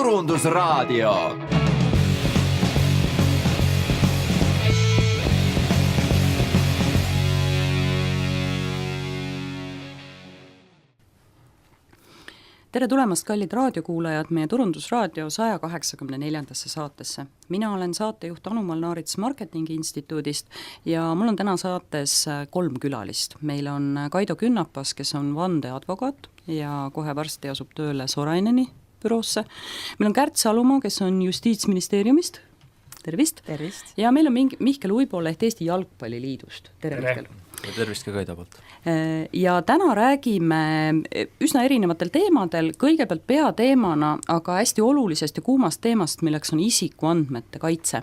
Turundusraadio. Tere tulemast, kallid raadiokuulajad, meie Turundusraadio 184. saatesse. Mina olen saatejuht Anu Malnaarits Marketingi Instituudist ja mul on täna saates 3 külalist. Meil on Kaido Künnapas, kes on vandeadvokaat ja kohe varsti asub tööle Soraineni büroosse. Meil on Kärt Salumaa, kes on Justiitsministeeriumist. Tervist! Tervist! Ja meil on Mihkel Uibola ehk Eesti Jalgpalliliidust. Tere! Mihkel! Ja tervist ka Kaido poolt. Ja täna räägime üsna erinevatel teemadel, kõigepealt peateemana, aga hästi olulisest ja kuumast teemast, milleks on isikuandmete kaitse.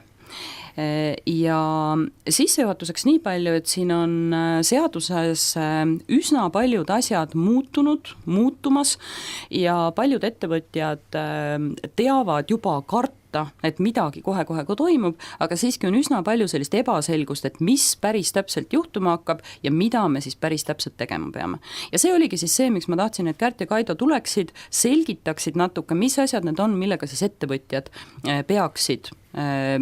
Ja sissejuhatuseks nii palju, et siin on seaduses üsna paljud asjad muutumas ja paljud ettevõtjad teavad juba karta, et midagi kohe-kohe toimub, aga siiski on üsna palju sellist ebaselgust, et mis päris täpselt juhtuma hakkab ja mida me siis päris täpselt tegema peame. Ja see oligi siis see, miks ma tahtsin, et Kärt ja Kaido tuleksid, selgitaksid natuke, mis asjad need on, millega siis ettevõtjad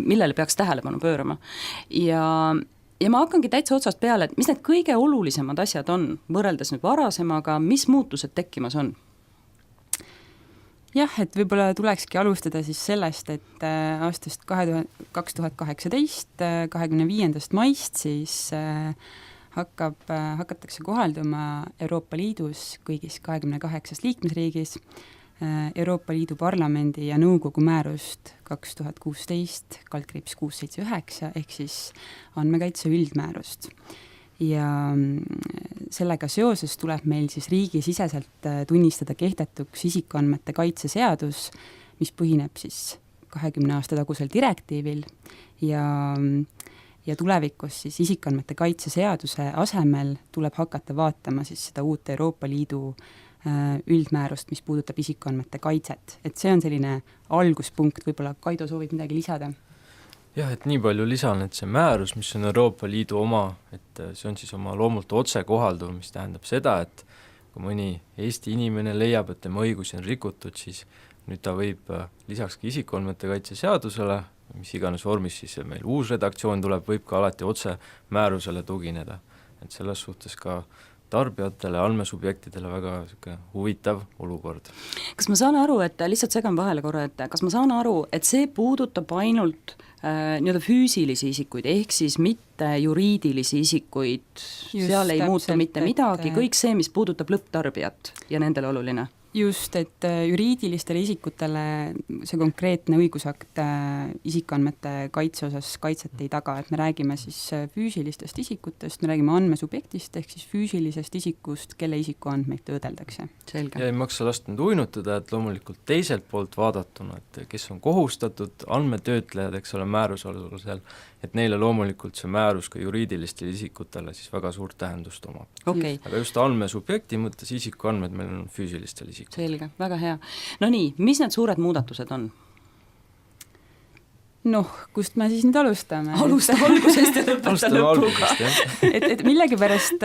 millele peaks tähelepanu pöörama. Ja ma hakkangi täitsa otsast peale, et mis need kõige olulisemad asjad on, võrreldes nüüd varasemaga, mis muutused tekkimas on? Jah, et võib-olla tulekski alustada siis sellest, et aastast 2018, 25. maist siis hakatakse kohalduma Euroopa Liidus kõigis 28 liikmesriigis Euroopa Liidu Parlamendi ja Nõukogu määrust 2016/679 ehk siis andmekaitse üldmäärust. Ja sellega seoses tuleb meil siis riigisiseselt tunnistada kehtetuks isikuandmete kaitse seadus, mis põhineb siis 20 aasta tagusel direktiivil ja tulevikus siis isikuandmete kaitse seaduse asemel tuleb hakata vaatama siis seda uut Euroopa Liidu üldmäärust, mis puudutab isikuandmete kaitset. Et see on selline alguspunkt, võib-olla Kaido soovib midagi lisada? Jah, et nii palju lisan, et see määrus, mis on Euroopa Liidu oma, et see on siis oma loomult otse kohalduv, mis tähendab seda, et kui mõni Eesti inimene leiab, et tema õigusi on rikutud, siis nüüd ta võib lisaks ka isikuandmete kaitse seadusele, mis iganes vormis siis meil uus redaktsioon tuleb, võib ka alati otse määrusele tugineda. Et selles suhtes ka tarbijatele, andmesubjektidele väga huvitav olukord. Kas ma saan aru, et lihtsalt segan vahele korra, et kas ma saan aru, et see puudutab ainult nii-öelda füüsilisi isikuid, ehk siis mitte juriidilisi isikuid, seal ei muutu mitte midagi, kõik see, mis puudutab lõpptarbijat ja nendele oluline? Just, et juriidilistele isikutele see konkreetne õigusakt isikuandmete kaitse osas kaitset ei taga, et me räägime siis füüsilistest isikutest, me räägime andmesubjektist ehk siis füüsilisest isikust, kelle isikuandmeid töödeldakse. Selge. Ja ei maksa lasta nüüd uinutada, et loomulikult teiselt poolt vaadatuna, et kes on kohustatud andmetöötlejad, eks ole, määruse alusel, et neile loomulikult see määrus ka juriidilistele isikutele siis väga suurt tähendust omab. Okay. Aga just andmesubjekti mõttes isikuandmed meil on füüsilistel isikutele. Selge, väga hea. No nii, mis need suured muudatused on? Kust me siis nüüd alustame? Alustame algusest ja lõpeta lõpuga. et millegipärast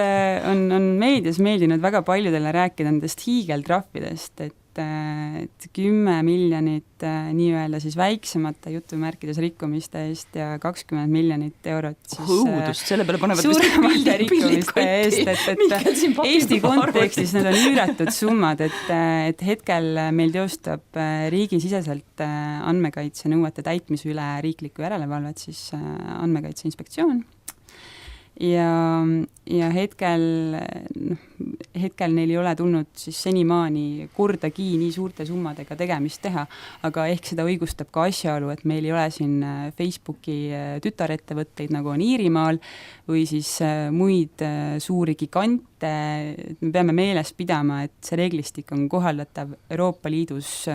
on meedias meeldinud väga paljudele rääkida nendest hiigeltrahvidest, et 10 miljonit nii-öelda siis väiksemate jutumärkides rikkumiste eest ja 20 miljonit eurot siis õudust, selle peale panevad suuremate rikkumiste eest, et Eesti kontekstis need on üüratud summad, et hetkel meil teostab riigisiseselt andmekaitse nõuete täitmise üle riiklikku järelevalvet siis Andmekaitse Inspektsioon. Ja hetkel neil ei ole tulnud siis senimaani kordagi nii suurte summadega tegemist teha, aga ehk seda õigustab ka asjaolu, et meil ei ole siin Facebooki tütarettevõtteid, nagu on Iirimaal, või siis muid suuri gigante. Me peame meeles pidama, et see reeglistik on kohaldatav Euroopa Liidus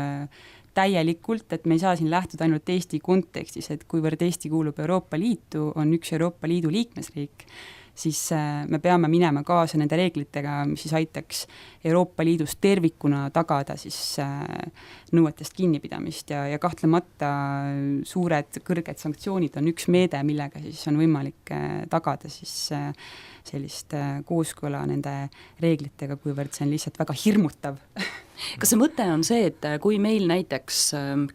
täielikult, et me ei saa siin lähtuda ainult Eesti kontekstis, et kuivõrd Eesti kuulub Euroopa Liitu, on üks Euroopa Liidu liikmesriik, siis me peame minema kaasa nende reeglitega, mis siis aitaks Euroopa Liidus tervikuna tagada siis nõuetest kinnipidamist ja kahtlemata suured kõrged sanktsioonid on üks meede, millega siis on võimalik tagada siis sellist kooskõla nende reeglitega, kuivõrd see on lihtsalt väga hirmutav Kas see mõte on see, et kui meil näiteks,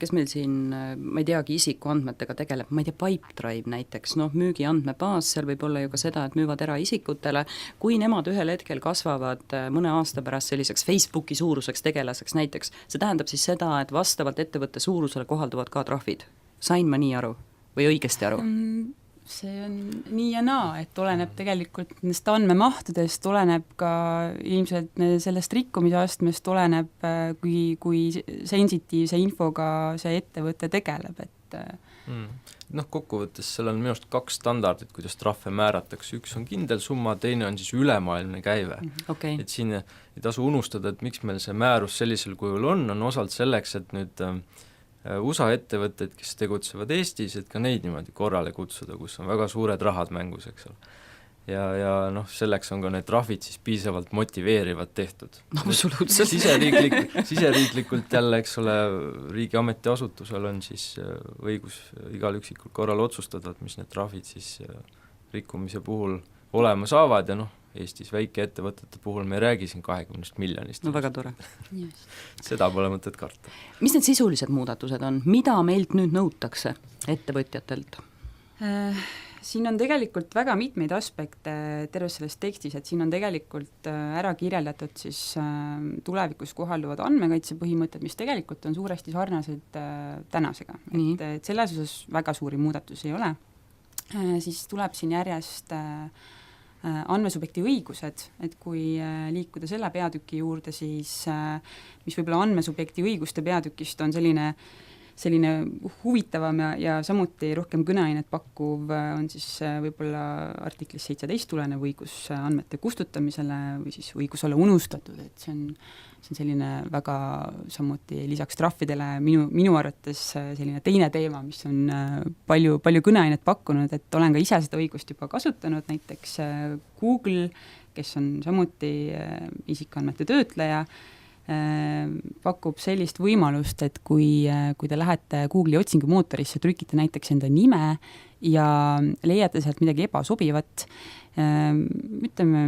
kes meil siin, ma ei teagi, isikuandmetega tegeleb, ma ei tea, Pipedrive näiteks, müügiandmebaas, seal võib olla ju ka seda, et müüvad eraisikutele, kui nemad ühel hetkel kasvavad mõne aasta pärast selliseks Facebooki suuruseks tegelaseks näiteks, see tähendab siis seda, et vastavalt ettevõtte suurusele kohalduvad ka trahvid. Sain ma nii aru või õigesti aru? See on nii ja naa, et oleneb tegelikult nendest andmemahtudest, oleneb ka ilmselt sellest rikkumise astmest, oleneb, kui sensitiivse infoga see ettevõte tegeleb, et kokkuvõttes seal on minu arust 2 standardit, kuidas trahve määratakse, üks on kindel summa, teine on siis ülemaailmne käive. Okay. Et siin ei tasu unustada, et miks meil see määrus sellisel kujul on osalt selleks, et nüüd USA ettevõtteid, kes tegutsevad Eestis, et ka neid niimoodi korrale kutsuda, kus on väga suured rahad mängus, eks ole. Ja selleks on ka need trahvid siis piisavalt motiveerivad tehtud. Absoluutselt. Siseriiklikult jälle, eks ole, riigi ametiasutusel on siis õigus igal üksikul korral otsustada, et mis need trahvid siis rikkumise puhul olema saavad ja Eestis väikeettevõtete puhul me ei räägi siin 20 miljonist. No väga tore. Seda pole mõtet karta. Mis need sisulised muudatused on? Mida meilt nüüd nõutakse ettevõtjatelt? Siin on tegelikult väga mitmeid aspekte terves selles tekstis, et siin on tegelikult ära kirjeldatud siis tulevikus kohalduvad andmekaitse põhimõtted, mis tegelikult on suuresti sarnased tänasega. Et selles osas väga suuri muudatusi ei ole. Siis tuleb siin järjest andmesubjekti õigused, et kui liikuda selle peatüki juurde, siis mis võib-olla andmesubjekti õiguste peatükist on selline huvitavam ja samuti rohkem kõneainet pakkuv on siis võib-olla artiklis 17 tulenev õigus andmete kustutamisele või siis õigus olla unustatud, et see on selline väga samuti lisaks trahvidele minu arvates selline teine teema, mis on palju kõneainet pakkunud, et olen ka ise seda õigust juba kasutanud, näiteks Google, kes on samuti isikuandmete töötleja, pakub sellist võimalust, et kui te lähete Google'i otsingumootorisse, trükite näiteks enda nime ja leiate sealt midagi ebasobivat, ütleme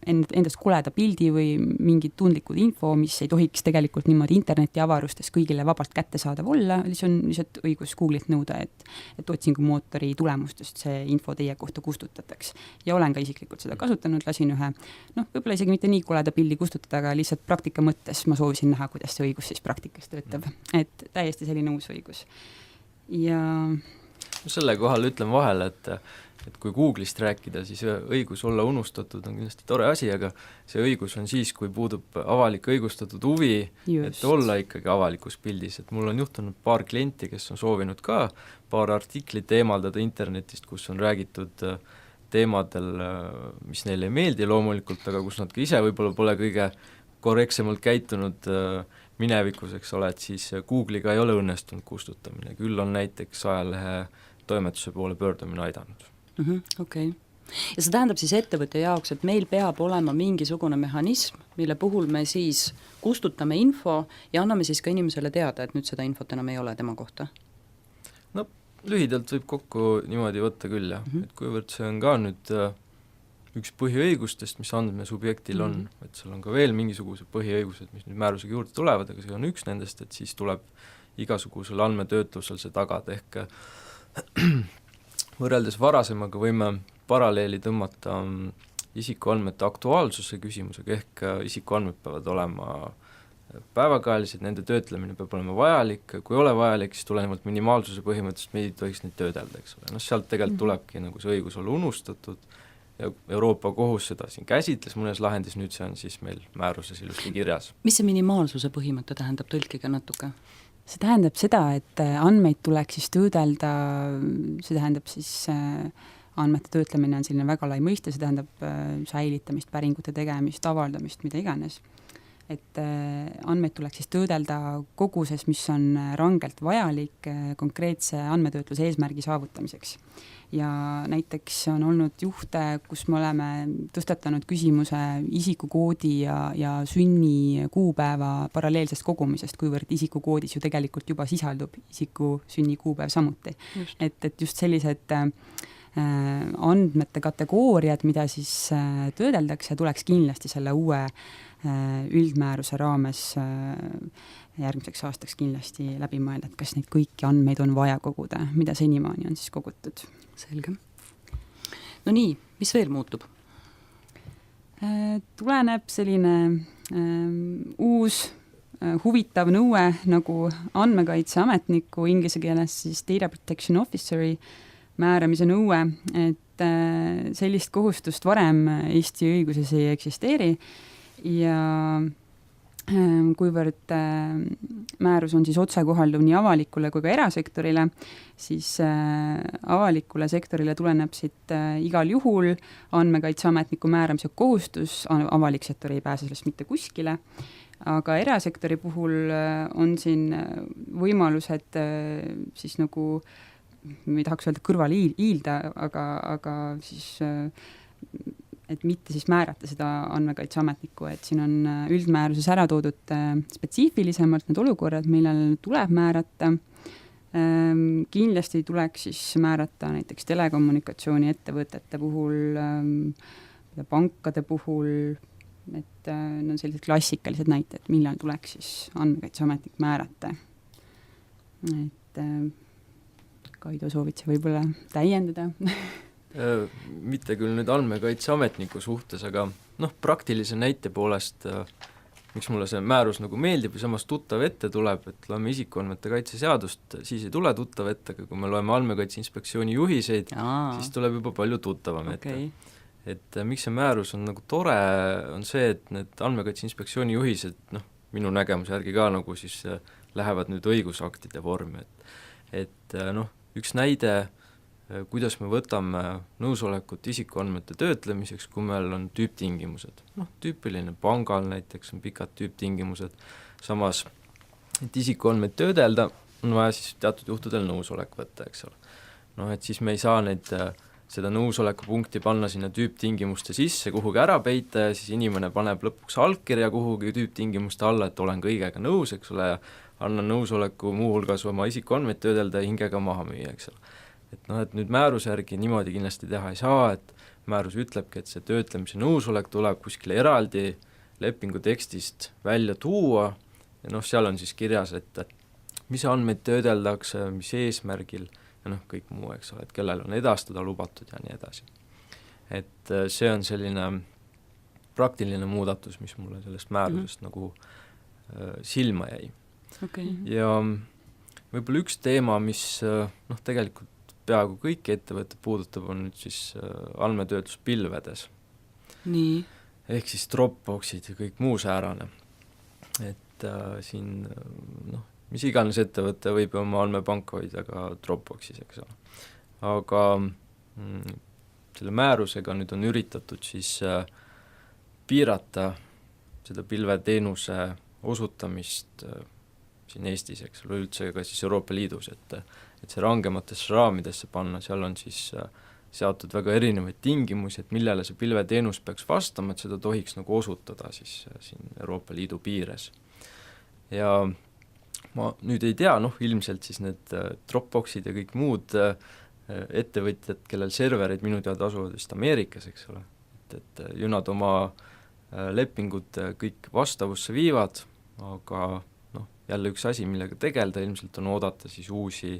endast koleda pildi või mingid tundlikud info, mis ei tohiks tegelikult niimoodi interneti avarustes kõigile vabalt kättesaadav olla, see on lihtsalt õigus Google'ilt nõuda, et otsingumootori tulemustest see info teie kohta kustutataks. Ja olen ka isiklikult seda kasutanud, lasin ühe, võib-olla isegi mitte nii koleda pildi kustutada, aga lihtsalt praktika mõttes ma soovisin näha, kuidas see õigus siis praktikas töötab. Et täiesti selline uus õigus. Ja selle kohal ütlen vahele, et kui Google'ist rääkida, siis õigus olla unustatud on kindlasti tore asi, aga see õigus on siis, kui puudub avalik õigustatud huvi, et olla ikkagi avalikus pildis, et mul on juhtunud paar klienti, kes on soovinud ka paar artiklit eemaldada internetist, kus on räägitud teemadel, mis neile ei meeldi loomulikult, aga kus nad ka ise võib-olla pole kõige korrektsemalt käitunud minevikus, eks ole, et siis Google'iga ei ole õnnestunud kustutamine, küll on näiteks ajalehe toimetuse poole pöördumine aidanud. Okay. Ja see tähendab siis ettevõtja jaoks, et meil peab olema mingisugune mehhanism, mille puhul me siis kustutame info ja anname siis ka inimesele teada, et nüüd seda infot enam ei ole tema kohta? Lühidalt võib kokku niimoodi võtta küll, jah. Et kuivõrd see on ka nüüd üks põhiõigustest, mis andmesubjektil on, et seal on ka veel mingisugused põhiõigused, mis nüüd määrusega juurde tulevad, aga see on üks nendest, et siis tuleb igasugusel andmetöötlusel see tagada, ehk võrreldes varasemaga võime paralleeli tõmmata isikuandmete aktuaalsuse küsimusega, ehk isikuandmed peavad olema päevakajalised, nende töötlemine peab olema vajalik, kui ei ole vajalik, siis tulenevalt minimaalsuse põhimõttest me ei tohiks neid töödelda, eks ole. Sealt tegelikult tulebki nagu see õigus olla unustatud ja Euroopa kohus seda siin käsitles mõnes lahendis, nüüd see on siis meil määruses ilusti kirjas. Mis see minimaalsuse põhimõte tähendab, tõlkige natuke? See tähendab seda, et andmeid tuleks siis töödelda, see tähendab siis andmete töötlemine on selline väga lai mõiste, see tähendab säilitamist, päringute tegemist, avaldamist, mida iganes. Et andmeid tuleks siis töödelda koguses, mis on rangelt vajalik konkreetse andmetöötluse eesmärgi saavutamiseks. Ja näiteks on olnud juhte, kus me oleme tõstatanud küsimuse isikukoodi ja sünni kuupäeva paralleelsest kogumisest, kuivõrd isikukoodis ju tegelikult juba sisaldub isiku sünni kuupäev samuti. Et just sellised andmete kategooriad, mida siis töödeldakse, tuleks kindlasti selle uue üldmääruse raames järgmiseks aastaks kindlasti läbi mõelda, et kas neid kõiki andmeid on vaja koguda, mida senimaani on siis kogutud. Selge. No nii, mis veel muutub? Tuleneb selline uus huvitav nõue nagu andmekaitseametniku, inglise keeles siis Data Protection Officeri määramise nõue, et sellist kohustust varem Eesti õiguses ei eksisteeri ja kuivõrd määrus on siis otsekohalduv nii avalikule kui ka erasektorile, siis avalikule sektorile tuleneb siit igal juhul andmekaitseametniku määramise kohustus, avalik sektor ei pääse sellest mitte kuskile, aga erasektori puhul on siin võimalused siis nagu ma ei tahaks öelda kõrvale hiilda, aga siis et mitte siis määrata seda andmekaitseametnikku, et siin on üldmääruses ära toodud spetsiifilisemalt need olukorrad, millal tuleb määrata. Kindlasti tuleks siis määrata näiteks telekommunikatsiooni ettevõtete puhul, pankade puhul, et no sellised klassikalised näited, millal tuleks siis andmekaitseametnik määrata. Et Kaido soovid see võib-olla täiendada? Mitte küll nüüd andmekaitseametniku suhtes, aga praktilise näite poolest, miks mulle see määrus nagu meeldib ja samas tuttav ette tuleb, et loeme isikuandmete kaitse seadust, siis ei tule tuttav ette, aga kui me loeme Andmekaitse Inspektsiooni juhiseid, siis tuleb juba palju tuttavam ette. Et miks see määrus on nagu tore, on see, et need Andmekaitse Inspektsiooni juhised, minu nägemuse järgi ka nagu siis lähevad nüüd õigusaktide vormi, et üks näide, kuidas me võtame nõusolekut isikuandmete töötlemiseks, kui meil on tüüptingimused. Tüüpiline pangal näiteks on pikad tüüptingimused, samas, et isikuandmeid töödelda, on vaja siis teatud juhtudel nõusolek võtta, eks ole. Et siis me ei saa seda nõusoleku punkti panna sinna tüüptingimuste sisse, kuhugi ära peita ja siis inimene paneb lõpuks allkirja kuhugi tüüptingimuste alla, et olen kõigega nõus, eks ole, ja annan nõusoleku muuhulgas oma isikuandmeid töödelda ja hingega maha müüa, eks ole. Et nüüd määruse järgi niimoodi kindlasti teha ei saa, et määrus ütlebki, et see töötlemise nõusolek tuleb kuskile eraldi lepingu tekstist välja tuua ja seal on siis kirjas, et mis andmeid töödeldakse, mis eesmärgil ja kõik muu, eks ole, et kellel on edastada lubatud ja nii edasi. Et see on selline praktiline muudatus, mis mulle sellest määrusest nagu silma jäi. Okay. Ja võib-olla üks teema, mis tegelikult peaaegu kõiki ettevõtted puudutab, on nüüd siis andmetöötlus pilvedes. Nii. Ehk siis Dropboxid ja kõik muu säärane. Et siin, mis iganes ettevõte võib oma andmepanka hoida ka Dropboxis, eks ole. Aga selle määrusega nüüd on üritatud siis piirata seda pilveteenuse osutamist siin Eestis, eks ole, üldse ka siis Euroopa Liidus, et see rangematesse raamidesse panna, seal on siis seatud väga erinevaid tingimusi, et millele see pilveteenus peaks vastama, et seda tohiks nagu osutada siis siin Euroopa Liidu piires. Ja ma nüüd ei tea, ilmselt siis need Dropboxid ja kõik muud ettevõtjad, kellel serverid minu teada asuvad vist Ameerikas, eks ole, et ju nad oma lepingud kõik vastavusse viivad, aga jälle üks asi, millega tegelda, ilmselt on oodata siis uusi,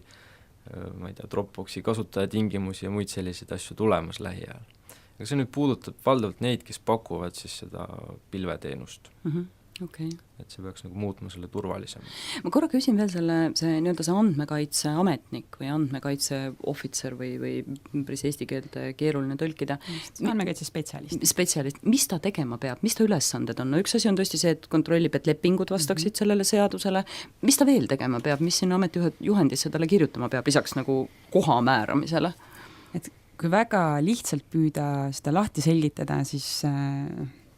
ma ei tea, Dropboxi kasutajatingimusi ja muid selliseid asju tulemas lähiajal. Aga see nüüd puudutab valdavalt neid, kes pakuvad siis seda pilveteenust. Okay. Et see peaks nagu muutma selle turvalisem. Ma korra küsin veel see andmekaitseametnik või andmekaitse ohvitser või päris eesti keelde keeruline tõlkida. Andmekaitse spetsialist. Mis ta tegema peab, mis ta ülesanded on? Üks asi on tõesti see, et kontrollib, et lepingud vastaksid sellele seadusele. Mis ta veel tegema peab, mis sinna ametijuhendisse talle kirjutama peab, lisaks nagu koha määramisele? Et kui väga lihtsalt püüda seda lahti selgitada, siis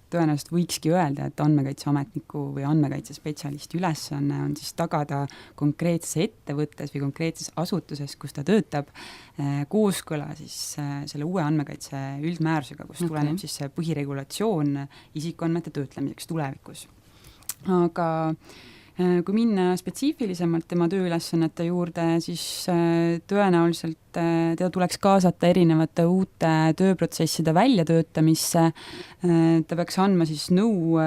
tõenäoliselt võikski öelda, et andmekaitseametniku või andmekaitsespetsialisti ülesanne on siis tagada konkreetses ettevõttes või konkreetses asutuses, kus ta töötab, kooskõla siis selle uue andmekaitse üldmäärusega, kus tuleneb siis see põhiregulatsioon isikuandmete töötlemiseks tulevikus. Aga Kui minna spetsiifilisemalt tema tööülesannete juurde, siis tõenäoliselt teda tuleks kaasata erinevate uute tööprotsesside väljatöötamisse. Ta peaks andma siis nõu,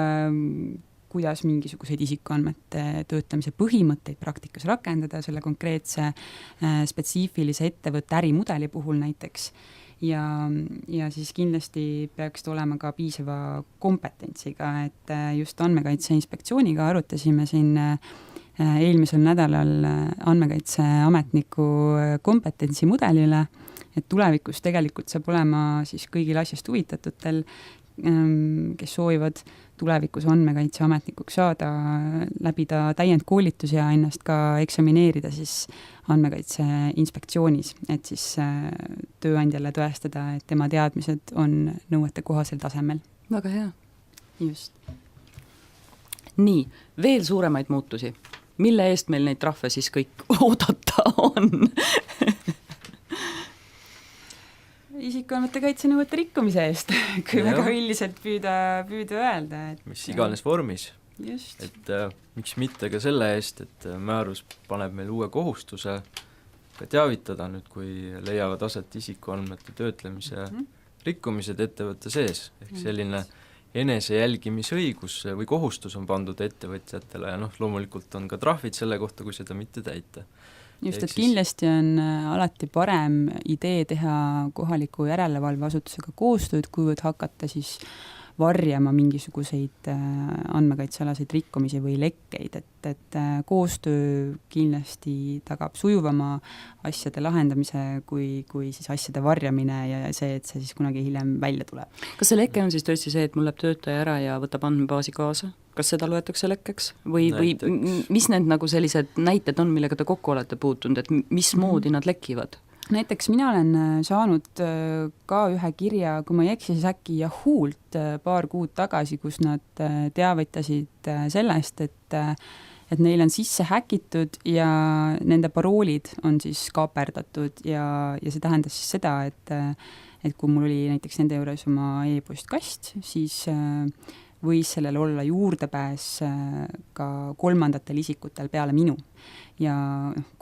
kuidas mingisuguseid isikuandmete töötamise põhimõtteid praktikas rakendada selle konkreetse spetsiifilise ettevõtte ärimudeli puhul näiteks. Ja siis kindlasti peaks olema ka piisava kompetentsiga, et just Andmekaitse Inspektsiooniga arutasime siin eelmisel nädalal andmekaitseametniku kompetentsimudeli üle, et tulevikus tegelikult saab olema siis kõigil asjast huvitatutel, kes soovivad tulevikus andmekaitseametnikuks saada, läbida täiendkoolitus ja ennast ka eksamineerida siis Andmekaitse Inspektsioonis, et siis tööandjale tõestada, et tema teadmised on nõuete kohasel tasemel. Väga hea. Just. Nii, veel suuremaid muutusi. Mille eest meil neid trahve siis kõik oodata on? Isikuandmete kaitsenõuete rikkumise eest, kui väga üldiselt püüda öelda. Et mis iganes vormis. Just. Et miks mitte ka selle eest, et määrus paneb meil uue kohustuse ka teavitada nüüd, kui leiavad aset isikuandmete töötlemise rikkumised ettevõtte sees. Ehk selline enese jälgimisõigus või kohustus on pandud ettevõtjatele ja loomulikult on ka trahvid selle kohta, kui seda mitte täita. Just, et kindlasti on alati parem idee teha kohaliku järelevalveasutusega koostööd, kui võid hakata siis varjama mingisuguseid andmekaitsealaseid rikkumisi või lekkeid, et koostöö kindlasti tagab sujuvama asjade lahendamise kui siis asjade varjamine ja see, et see siis kunagi hiljem välja tuleb. Kas see leke on siis tõesti see, et mul läheb töötaja ära ja võtab andmebaasi kaasa? Kas seda loetakse lekkeks? Või mis need nagu sellised näited on, millega te kokku olete puutunud, et mismoodi nad lekivad? Näiteks mina olen saanud ka ühe kirja, kui ma ei eksi, siis äkki Yahoo'lt paar kuud tagasi, kus nad teavitasid sellest, et neil on sisse häkitud ja nende paroolid on siis kaaperdatud ja see tähendas siis seda, et kui mul oli näiteks nende juures oma e-postkast, siis võis sellel olla juurdepääs ka kolmandatel isikutel peale minu. Ja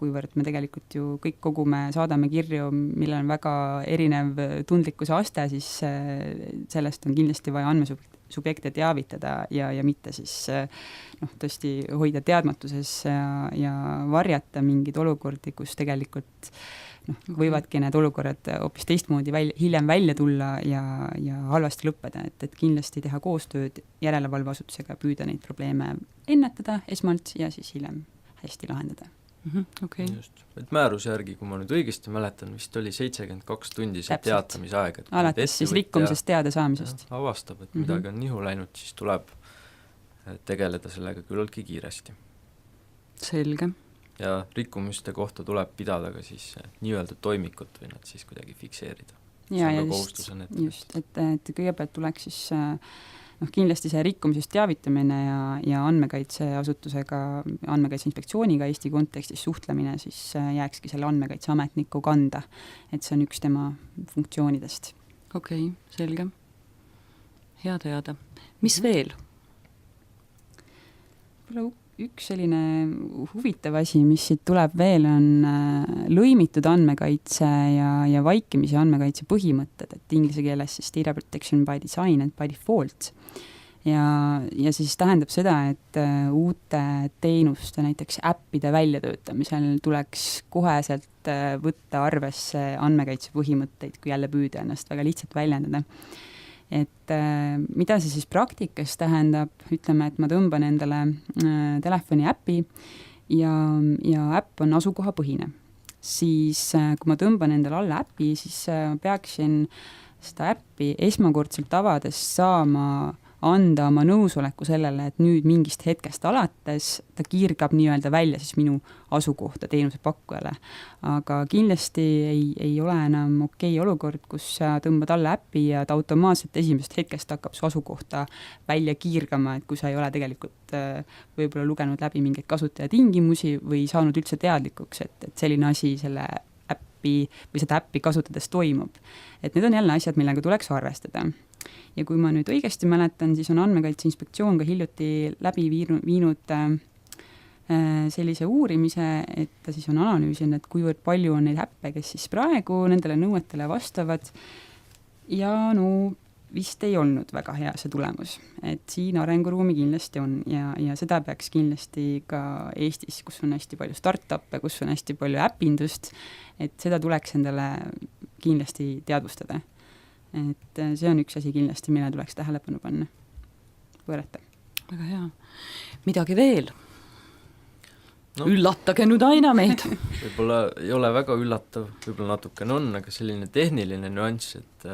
kuivõrd me tegelikult ju kõik saadame kirju, millel on väga erinev tundlikkuse aste, siis sellest on kindlasti vaja andmesubjekte teavitada ja mitte siis tõesti hoida teadmatuses ja varjata mingeid olukordi, kus tegelikult võivadki need olukorrad hoopis teistmoodi hiljem välja tulla ja halvasti lõppeda, et kindlasti teha koostööd järelevalveasutusega, püüda neid probleeme ennetada esmalt ja siis hiljem hästi lahendada. Okay. Just. Et määruse järgi, kui ma nüüd õigesti mäletan, vist oli 72 tundi see teatamisaeg. Alates siis rikkumisest teada saamisest. Avastab, et midagi on nihu läinud, siis tuleb tegeleda sellega küllaltki kiiresti. Selge. Ja rikkumiste kohta tuleb pidada ka siis nii-öelda toimikut või nad siis kuidagi fikseerida. Ja just, et kõigepealt tuleks siis kindlasti see rikkumisest teavitamine ja andmekaitseasutusega, Andmekaitse Inspektsiooniga Eesti kontekstis suhtlemine siis jääkski selle andmekaitseametniku kanda, et see on üks tema funktsioonidest. Okei, selge. Hea teada. Mis veel? Üks selline huvitav asi, mis siit tuleb veel, on lõimitud andmekaitse ja vaikimise andmekaitse põhimõtted, et inglise keeles siis data protection by design and by default. Ja siis tähendab seda, et uute teenuste, näiteks äppide väljatöötamisel tuleks koheselt võtta arvesse andmekaitse põhimõtteid, kui jälle püüda ennast väga lihtsalt väljendada. Et mida see siis praktikas tähendab, ütleme, et ma tõmban endale telefoni äpi ja äpp on asukohapõhine. Siis kui ma tõmban endale alla äpi, siis peaksin seda äppi esmakordselt avades saama anda oma nõusoleku sellele, et nüüd mingist hetkest alates ta kiirgab nii-öelda välja siis minu asukohta teenuse pakkujale. Aga kindlasti ei ole enam okei olukord, kus sa tõmbad alla äppi ja ta automaatselt esimesest hetkest hakkab su asukohta välja kiirgama, et kui sa ei ole tegelikult võib-olla lugenud läbi mingeid kasutajatingimusi või saanud üldse teadlikuks, et selline asi selle äppi või seda äppi kasutades toimub. Et need on jälle asjad, millega tuleks arvestada. Ja kui ma nüüd õigesti mäletan, siis on Andmekaitse Inspektsioon ka hiljuti läbi viinud sellise uurimise, et ta siis on analüüsinud, et kuivõrd palju on neid äppe, kes siis praegu nendele nõuetele vastavad ja no vist ei olnud väga hea see tulemus, et siin arenguruumi kindlasti on ja seda peaks kindlasti ka Eestis, kus on hästi palju start-up'e, kus on hästi palju äpindust, et seda tuleks endale kindlasti teadvustada. Et see on üks asi kindlasti, mille tuleks tähelepanu panna, pöörata. Väga hea. Midagi veel? No. Üllatage nüüd aina meid. Võib-olla ei ole väga üllatav, võib-olla natukene on, aga selline tehniline nüanss, et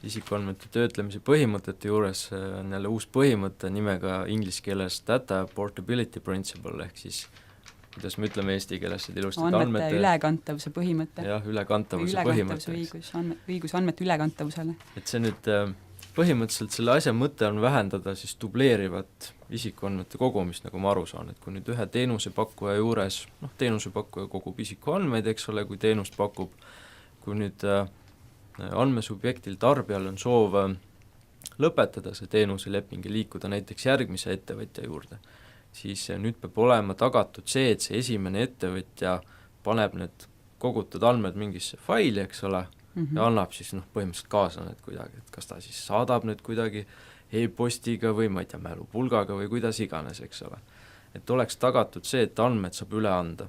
isikuandmete töötlemise põhimõtete juures on jälle uus põhimõte nimega inglise keeles data portability principle, ehk siis kuidas me ütleme eesti keeles, et ilusti andmete ülekantavuse põhimõte. Jah, ülekantavuse põhimõte. Õigus andmete ülekantavusele. Et see nüüd põhimõtteliselt selle asja mõte on vähendada siis dubleerivat isikuandmete kogumist, nagu ma aru saan, et kui nüüd ühe teenusepakkuja juures, teenusepakkuja kogub isikuandmeid, eks ole, kui teenust pakub, kui nüüd andmesubjektil tarbijal on soov lõpetada see teenuseleping ja liikuda näiteks järgmise ettevõtja juurde, siis nüüd peab olema tagatud see, et see esimene ettevõtja paneb need kogutud andmed mingisse faili, eks ole, ja annab siis põhimõtteliselt kaasa need kuidagi, et kas ta siis saadab need kuidagi e-postiga või ma ei tea, mälupulgaga või kuidas iganes, eks ole. Et oleks tagatud see, et andmed saab üle anda.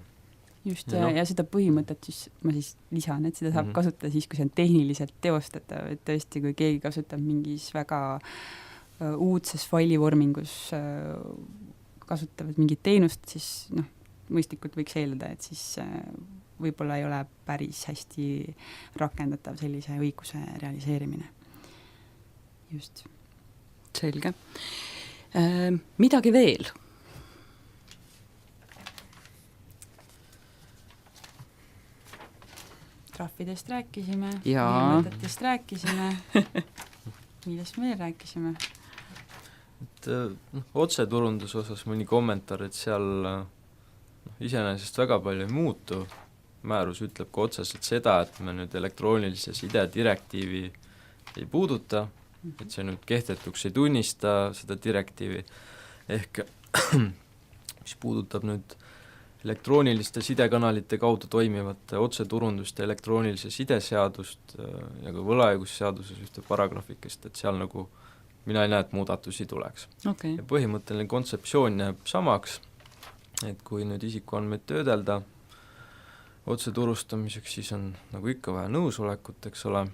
Just, ja seda põhimõtet siis ma siis lisan, et seda saab kasutada siis, kui see on tehniliselt teostatav, et tõesti, kui keegi kasutab mingis väga uudses failivormingus kasutavad mingit teenust, siis mõistlikult võiks eeldada, et siis võib-olla ei ole päris hästi rakendatav sellise õiguse realiseerimine. Just. Selge. Midagi veel? Trahvidest rääkisime, põhimõtetest rääkisime, millest me rääkisime? Et, otseturunduse osas mõni kommentaar, et seal iseenesest väga palju ei muutu. Määrus ütleb ka otseselt seda, et me nüüd elektroonilise side direktiivi ei puuduta, et see nüüd kehtetuks ei tunnista seda direktiivi, ehk mis puudutab nüüd elektrooniliste sidekanalite kaudu toimivate otseturundust ja elektroonilise sideseadust ja ka võlaõigusseaduses ühte paragrahvikest, et seal nagu mina ei näe, et muudatusi tuleks. Okay. Ja põhimõtteline kontseptsioon jääb samaks, et kui nüüd isikuandmeid töödelda otseturustamiseks, siis on nagu ikka vaja nõusolekut, eks ole,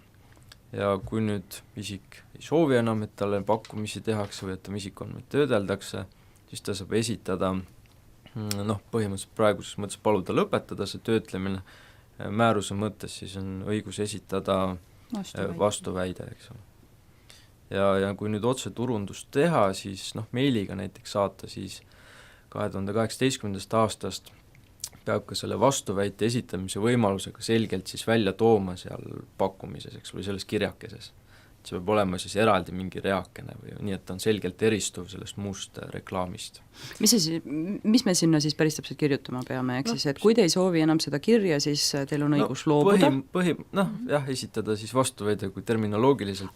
ja kui nüüd isik ei soovi enam, et talle pakkumisi tehakse või et ta isikuandmeid töödeldakse, siis ta saab esitada põhimõtteliselt praeguses mõttes paluda lõpetada see töötlemine, määruse mõttes siis on õigus esitada vastuväide, eks ole. Ja kui nüüd otseturundust teha, siis meiliga näiteks saata, siis 2018. aastast peab ka selle vastuväite esitamise võimalusega selgelt siis välja tooma seal pakkumises, eks, või selles kirjakeses. See peab olema siis eraldi mingi reakene või nii, et ta on selgelt eristuv sellest muust reklaamist. Mis me sinna siis päris täpselt kirjutama peame, ehk siis, et kui te ei soovi enam seda kirja, siis teil on õigus loobuda? Esitada siis vastuväide, kui terminoloogiliselt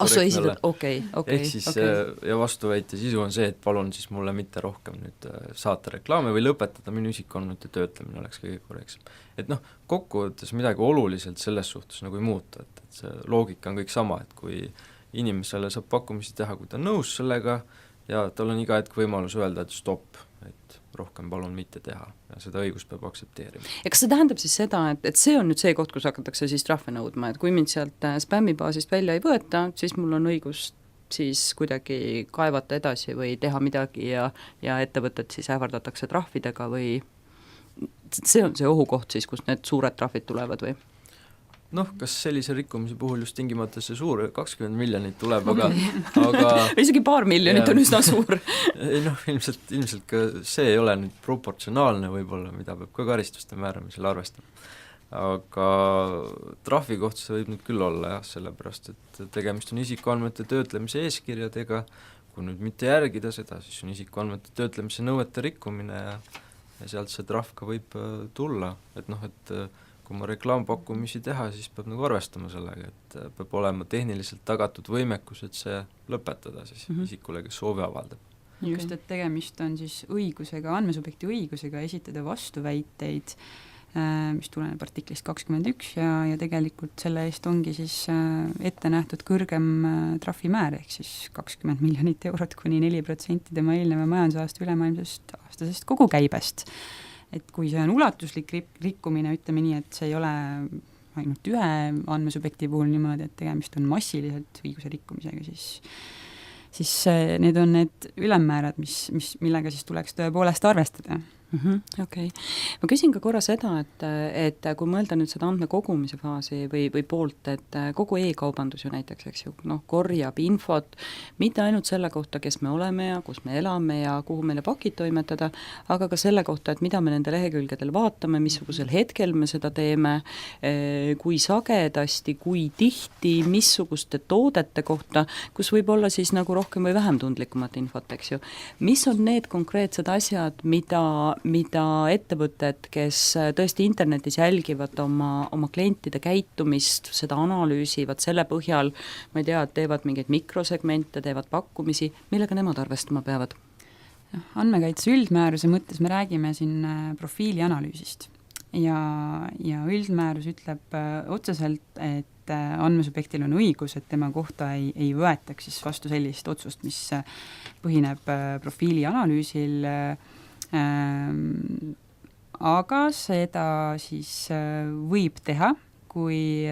okay. Ehk siis ja vastuväite sisu on see, et palun siis mulle mitte rohkem nüüd saata reklaame või lõpetada minu isikuandmete töötlemine oleks kõige korreksem. Et kokkuvõttes midagi oluliselt selles suhtes nagu ei muuta, et see loogika on kõik sama, et kui inimesele saab pakkumisi teha, kui ta on nõus sellega ja tal on iga hetk võimalus öelda, et stopp, et rohkem palun mitte teha ja seda õigust peab aktsepteerima. Ja kas see tähendab siis seda, et see on nüüd see koht, kus hakatakse siis trahve nõudma, et kui mind sealt spämmibaasist välja ei võeta, siis mul on õigus siis kuidagi kaevata edasi või teha midagi ja ettevõtted siis ähvardatakse trahvidega või see on see ohukoht siis, kus need suured trahvid tulevad või? Kas sellise rikkumise puhul just tingimata see suur 20 miljonit tuleb, aga isegi paar miljonit on üsna suur. ilmselt ka see ei ole nüüd proportsionaalne võib-olla, mida peab ka karistuste määramisel arvestama. Aga trahvi kohta see võib nüüd küll olla sellepärast, et tegemist on isikuandmete töötlemise eeskirjadega, kui nüüd mitte järgida seda, siis on isikuandmete töötlemise nõuete rikkumine ja sealt see trahv ka võib tulla, et kui ma reklaampakkumisi teha, siis peab arvestama sellega, et peab olema tehniliselt tagatud võimekus, et see lõpetada siis isikule, kes soovi avaldab. just, et tegemist on siis õigusega, andmesubjekti õigusega esitada vastuväiteid, mis tuleneb artiklist 21 ja tegelikult selle eest ongi siis ette nähtud kõrgem trahvimäär, ehk siis 20 miljonit eurot kuni 4% tema eelneva majandusaasta ülemaailmsest aastasest kogukäibest. Et kui see on ulatuslik rikkumine, ütleme nii, et see ei ole ainult ühe andmesubjekti puhul niimoodi, et tegemist on massiliselt õiguse rikkumisega, siis need on need ülemmäärad, millega siis tuleks tõepoolest arvestada. Okei. Ma küsin ka korra seda, et kui mõelda nüüd seda andmekogumise faasi või poolt, et kogu e-kaubandus ju näiteks, eks ju, korjab infot mitte ainult selle kohta, kes me oleme ja kus me elame ja kuhu meile pakid toimetada, aga ka selle kohta, et mida me nende lehekülgedel vaatame, missugusel hetkel me seda teeme, kui sagedasti, kui tihti, missuguste toodete kohta, kus võib olla siis nagu rohkem või vähem tundlikumat infot, eks ju. Mis on need konkreetsed asjad, mida ettevõtted, kes tõesti internetis jälgivad oma klientide käitumist, seda analüüsivad selle põhjal, ma ei tea, teevad mingeid mikrosegmente, teevad pakkumisi, millega nemad arvestama peavad? Andmekaitse üldmääruse mõttes me räägime siin profiili analüüsist ja üldmäärus ütleb otseselt, et andmesubjektil on õigus, et tema kohta ei võetaks siis vastu sellist otsust, mis põhineb profiili analüüsil, aga seda siis võib teha, kui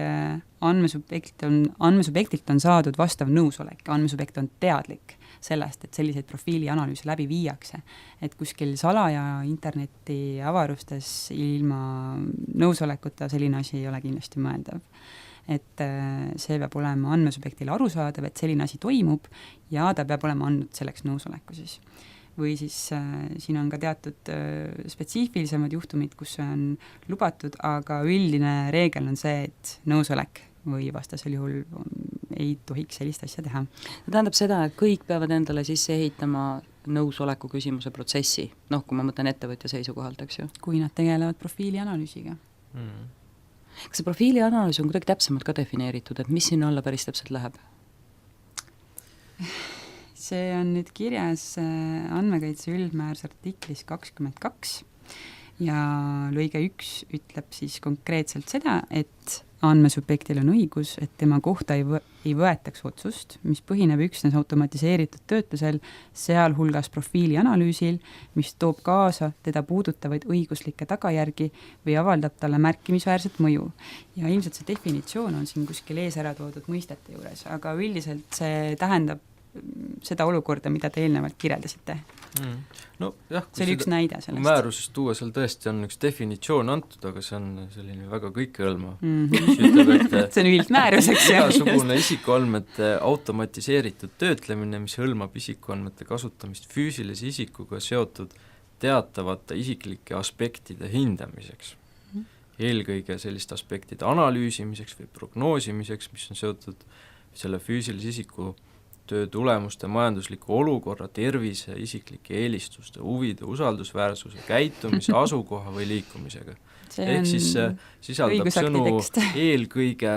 andmesubjektilt on saadud vastav nõusolek, andmesubjekt on teadlik sellest, et selliseid profiili analüüse läbi viiakse. Et kuskil salaja interneti avarustes ilma nõusolekuta selline asi ei ole kindlasti mõeldav. Et see peab olema andmesubjektile arusaadav, et selline asi toimub ja ta peab olema andnud selleks nõusoleku siis. Või siis siin on ka teatud spetsiifilisemad juhtumid, kus see on lubatud, aga üldine reegel on see, et nõusolek või vastasel juhul ei tohiks sellist asja teha. Tähendab seda, et kõik peavad endale sisse ehitama nõusoleku küsimuse protsessi, kui ma mõtlen ettevõtja seisukohalt, eks ju? Kui nad tegelevad profiili analüüsiga. Kas see profiili analüüs on kuidagi täpsemalt ka defineeritud, et mis sinna alla päris täpselt läheb? See on nüüd kirjas andmekaitse üldmääruse artiklis 22 ja lõige 1 ütleb siis konkreetselt seda, et andmesubjektil on õigus, et tema kohta ei võetaks otsust, mis põhineb üksnes automatiseeritud töötlusel, sealhulgas profiili analüüsil, mis toob kaasa teda puudutavaid õiguslikke tagajärgi või avaldab talle märkimisväärset mõju. Ja ilmselt see definitsioon on siin kuskil ees ära toodud mõistete juures, aga üldiselt see tähendab seda olukorda, mida te eelnevalt kirjeldasite. No jah, see oli üks näide sellest. Määrusest tuua, seal tõesti on üks definitsioon antud, aga see on selline väga kõikehõlmav. See on üldmääruseks. Igasugune isikuandmete automatiseeritud töötlemine, mis hõlmab isikuandmete kasutamist füüsilise isikuga seotud teatavate isiklike aspektide hindamiseks. Eelkõige selliste aspektide analüüsimiseks või prognoosimiseks, mis on seotud selle füüsilise isiku töö tulemuste, majandusliku olukorra, tervise, isiklike eelistuste, huvide, usaldusväärsuse, käitumise, asukoha või liikumisega. Ehk siis sisaldab sõnu eelkõige,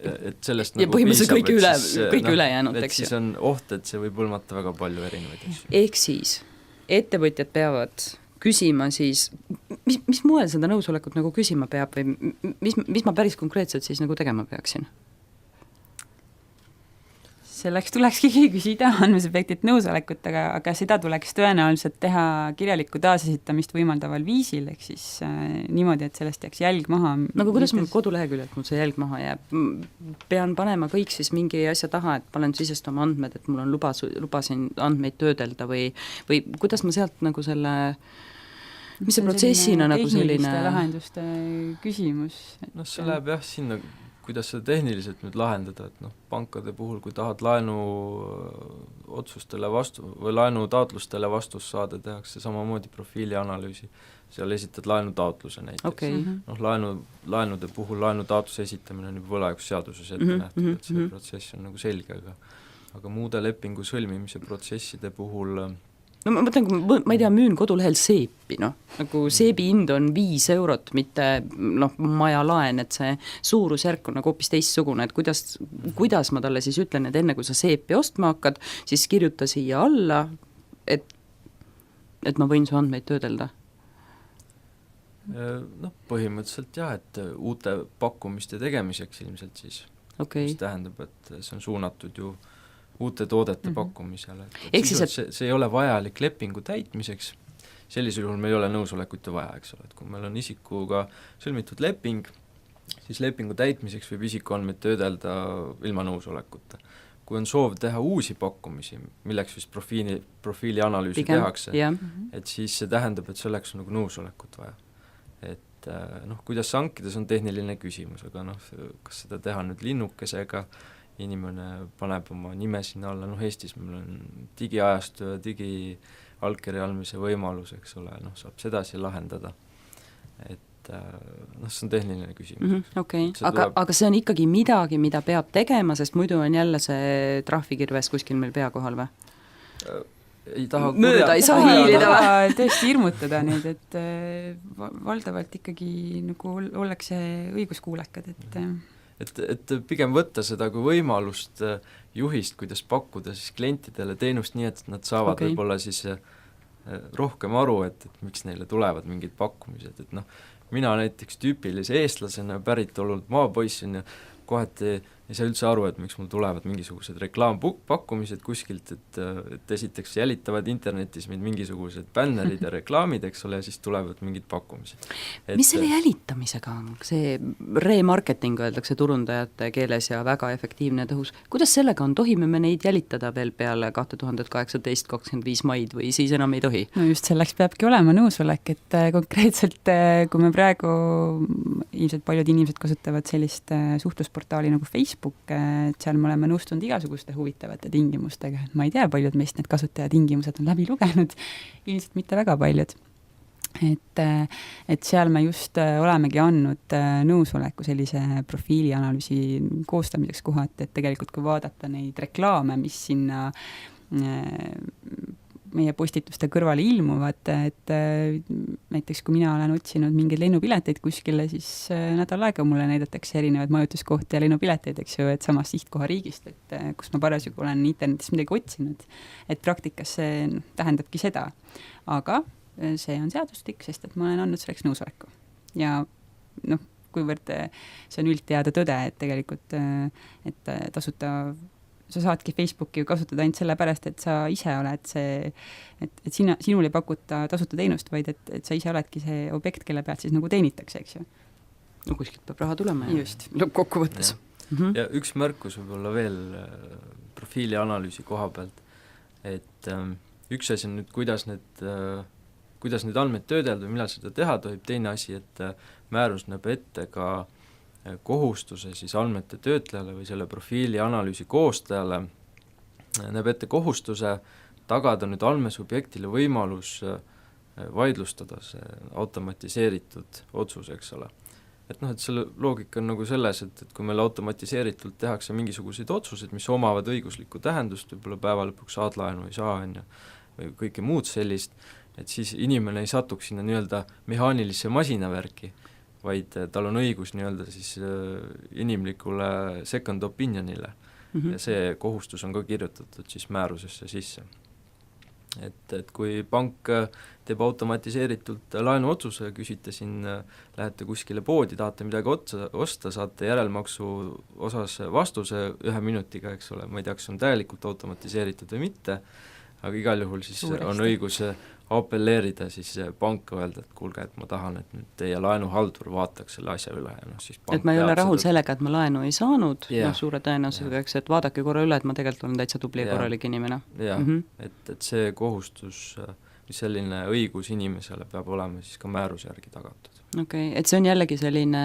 et sellest ja nagu piisab, kõik ülejäänud, eks ju. Siis on oht, et see võib hõlmata väga palju erinevaid asju. Ehk siis ettevõtjad peavad küsima siis, mis moel seda nõusolekut nagu küsima peab või mis ma päris konkreetselt siis nagu tegema peaksin? Selleks tulekski küsida andmesubjektilt nõusolekut, aga seda tuleks tõenäoliselt teha kirjalikku taasesitamist võimaldaval viisil, ehk siis niimoodi, et sellest jääks jälg maha. Aga kuidas mul koduleheküljelt mul see jälg maha jääb? Pean panema kõik siis mingi asja taha, et panen sisestama andmed, et mul on lubasin andmeid töödelda või kuidas ma sealt nagu selle, mis see protsessina nagu selline tehniliste lahenduste küsimus. See läheb jah sinna, kuidas seda tehniliselt nüüd lahendada, et pankade puhul, kui tahad laenu otsustele või laenu taotlustele vastus saada, tehakse samamoodi profiili analüüsi, seal esitad laenu taotluse näiteks. Okay. Laenude puhul laenu taotluse esitamine on juba võlaõigusseaduses ette nähtud, et see protsess on nagu selge, aga muude lepingu sõlmimise protsesside puhul no ma mõtlen, kui ma ei tea, müün kodulehel seepi, noh, nagu seebi hind on 5 eurot, mitte noh, majalaen, et see suurusjärk on nagu hoopis teistsugune, et kuidas ma talle siis ütlen, et enne kui sa seepi ostma hakkad, siis kirjuta siia alla, et ma võin su andmeid töödelda. Noh, põhimõtteliselt jah, et uute pakkumiste tegemiseks ilmselt siis, mis tähendab, et see on suunatud ju uute toodete pakkumisele, et see ei ole vajalik lepingu täitmiseks, sellisel juhul meil ei ole nõusolekut vaja, eks ole, et kui meil on isikuga sõlmitud leping, siis lepingu täitmiseks võib isikuandmeid töödelda ilma nõusolekuta. Kui on soov teha uusi pakkumisi, milleks vist profiili analüüsi tehakse, et siis see tähendab, et selleks on nagu nõusolekut vaja. Et noh, kuidas hankides on tehniline küsimus, aga noh, kas seda teha nüüd linnukesega, inimene paneb oma nime sinna alla, noh Eestis meil on digiajastu ja digiallkirja andmise võimalus, eks ole, noh saab sedasi lahendada, et noh, see on tehniline küsimus. Okei, aga see on ikkagi midagi, mida peab tegema, sest muidu on jälle see trahvikirves kuskil meil pea kohal või? Ei taha mööda ei saa hiilida või? Tõesti hirmutada neid, et valdavalt ikkagi nagu ollakse õiguskuulekad, et pigem võtta seda kui võimalust juhist, kuidas pakkuda siis klientidele teenust nii, et nad saavad võib-olla siis rohkem aru, et miks neile tulevad mingid pakkumised, et noh, mina näiteks tüüpilise eestlasena päritolult maapoissin ja kohati ei saa üldse aru, et miks mul tulevad mingisugused reklaampakkumised kuskilt, et esiteks jälitavad internetis meid mingisugused bännerid ja reklaamid, eks ole, ja siis tulevad mingid pakkumised. Mis selle jälitamisega on? See remarketing öeldakse turundajate keeles ja väga efektiivne tõhus. Kuidas sellega on? Tohime me neid jälitada veel peale 2018-25 maid või siis enam ei tohi? No just selleks peabki olema nõusolek, et konkreetselt kui me praegu ilmselt paljud inimesed kasutavad sellist suhtlusportaali nagu Facebook, et seal me oleme nõustunud igasuguste huvitavate tingimustega, et ma ei tea, paljud meist need kasutajatingimused on läbi lugenud, ilmselt mitte väga paljud. Et seal me just olemegi andnud nõusoleku sellise profiilianalüüsi koostamiseks kohati, et tegelikult kui vaadata neid reklaame, mis sinna meie postituste kõrvale ilmuvad, et näiteks kui mina olen otsinud mingeid lennupileteid kuskile, siis nädal aega mulle näidatakse erinevaid majutuskohti ja lennupileteid, eks ju, et samast sihtkoha riigist, et kus ma parasjagu olen internetis midagi otsinud. Et praktikas see tähendabki seda, aga see on seadustik, sest et ma olen andnud selleks nõusoleku. Ja noh, kuivõrd see on üldteada tõde, et tegelikult et tasuta sa saadki Facebooki kasutada ainult sellepärast, et sa ise oled see, et sinul ei pakuta tasuta teenust, vaid et sa ise oledki see objekt, kelle pealt siis nagu teenitakse, eks ju. No kuskilt peab raha tulema ja just. Lõppkokkuvõttes. Ja üks märkus võib-olla veel profiili analüüsi koha pealt, et üks asi on nüüd, kuidas need andmed töödelda või millal seda teha tohib, teine asi, et määrus näeb ette ka kohustuse siis andmete töötlejale või selle profiili analüüsi koostajale, näeb ette kohustuse tagada nüüd andmesubjektile võimalus vaidlustada see automatiseeritud otsus, eks ole. Et noh, et selle loogika on nagu selles, et kui meil automatiseeritult tehakse mingisuguseid otsuseid, mis omavad õiguslikku tähendust, võib-olla päeva lõpuks saad laenu ei saa, või kõike muud sellist, et siis inimene ei satuks sinna nii-öelda mehaanilisse masinavärki, vaid tal on õigus nii-öelda siis inimlikule second opinionile ja see kohustus on ka kirjutatud siis määrusesse sisse. Et kui pank teeb automatiseeritult laenuotsuse, küsite siin, lähete kuskile poodi, tahate midagi osta, saate järelmaksu osas vastuse 1 minutiga, eks ole, ma ei tea, kas on täielikult automatiseeritud või mitte, aga igal juhul siis on õigus apelleerida siis panka, öelda, et kuulge, et ma tahan, et nüüd teie laenuhaldur vaataks selle asja üle. Ja siis et ma ei ole rahul sellega, et ma laenu ei saanud, suure tõenäosusega, eks, et vaadake korra üle, et ma tegelikult olen täitsa tubli ja korralik inimene. Jah, et see kohustus, mis selline õigus inimesele peab olema siis ka määruse järgi tagatud. Okei, et see on jällegi selline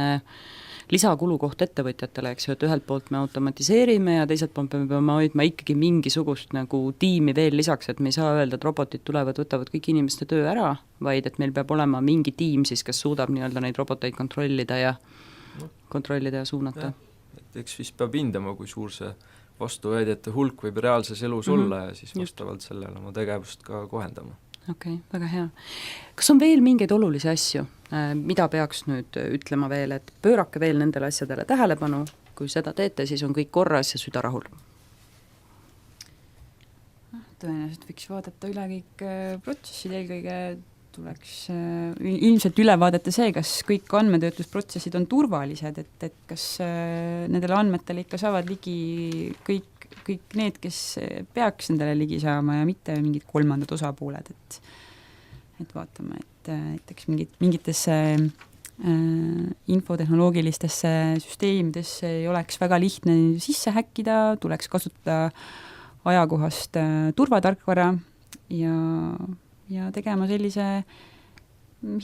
lisakulukoht ettevõtjatele, eks ju, et ühelt poolt me automatiseerime ja teiselt poolt me peame hoidma ikkagi mingisugust nagu tiimi veel lisaks, et me ei saa öelda, et robotid tulevad, võtavad kõik inimeste töö ära, vaid et meil peab olema mingi tiim siis, kes suudab nii-öelda neid roboteid kontrollida ja suunata. Et eks vist peab hindama, kui suur see vastuväidjate hulk võib reaalses elus olla ja siis vastavalt sellele oma tegevust ka kohendama. Okei, väga hea. Kas on veel mingeid olulisi asju, mida peaks nüüd ütlema veel, et pöörake veel nendele asjadele tähelepanu, kui seda teete, siis on kõik korras ja süda rahul? Tõenäoliselt võiks vaadata üle kõik protsessid, eelkõige tuleks ilmselt üle vaadata see, kas kõik andmetöötlusprotsessid on turvalised, et kas nendele andmetele ikka saavad ligi kõik need, kes peaks nendele ligi saama ja mitte mingid kolmandad osapooled, et vaatame, et näiteks mingitesse infotehnoloogilistesse süsteemidesse ei oleks väga lihtne sisse häkkida, tuleks kasutada ajakohast turvatarkvara ja tegema sellise,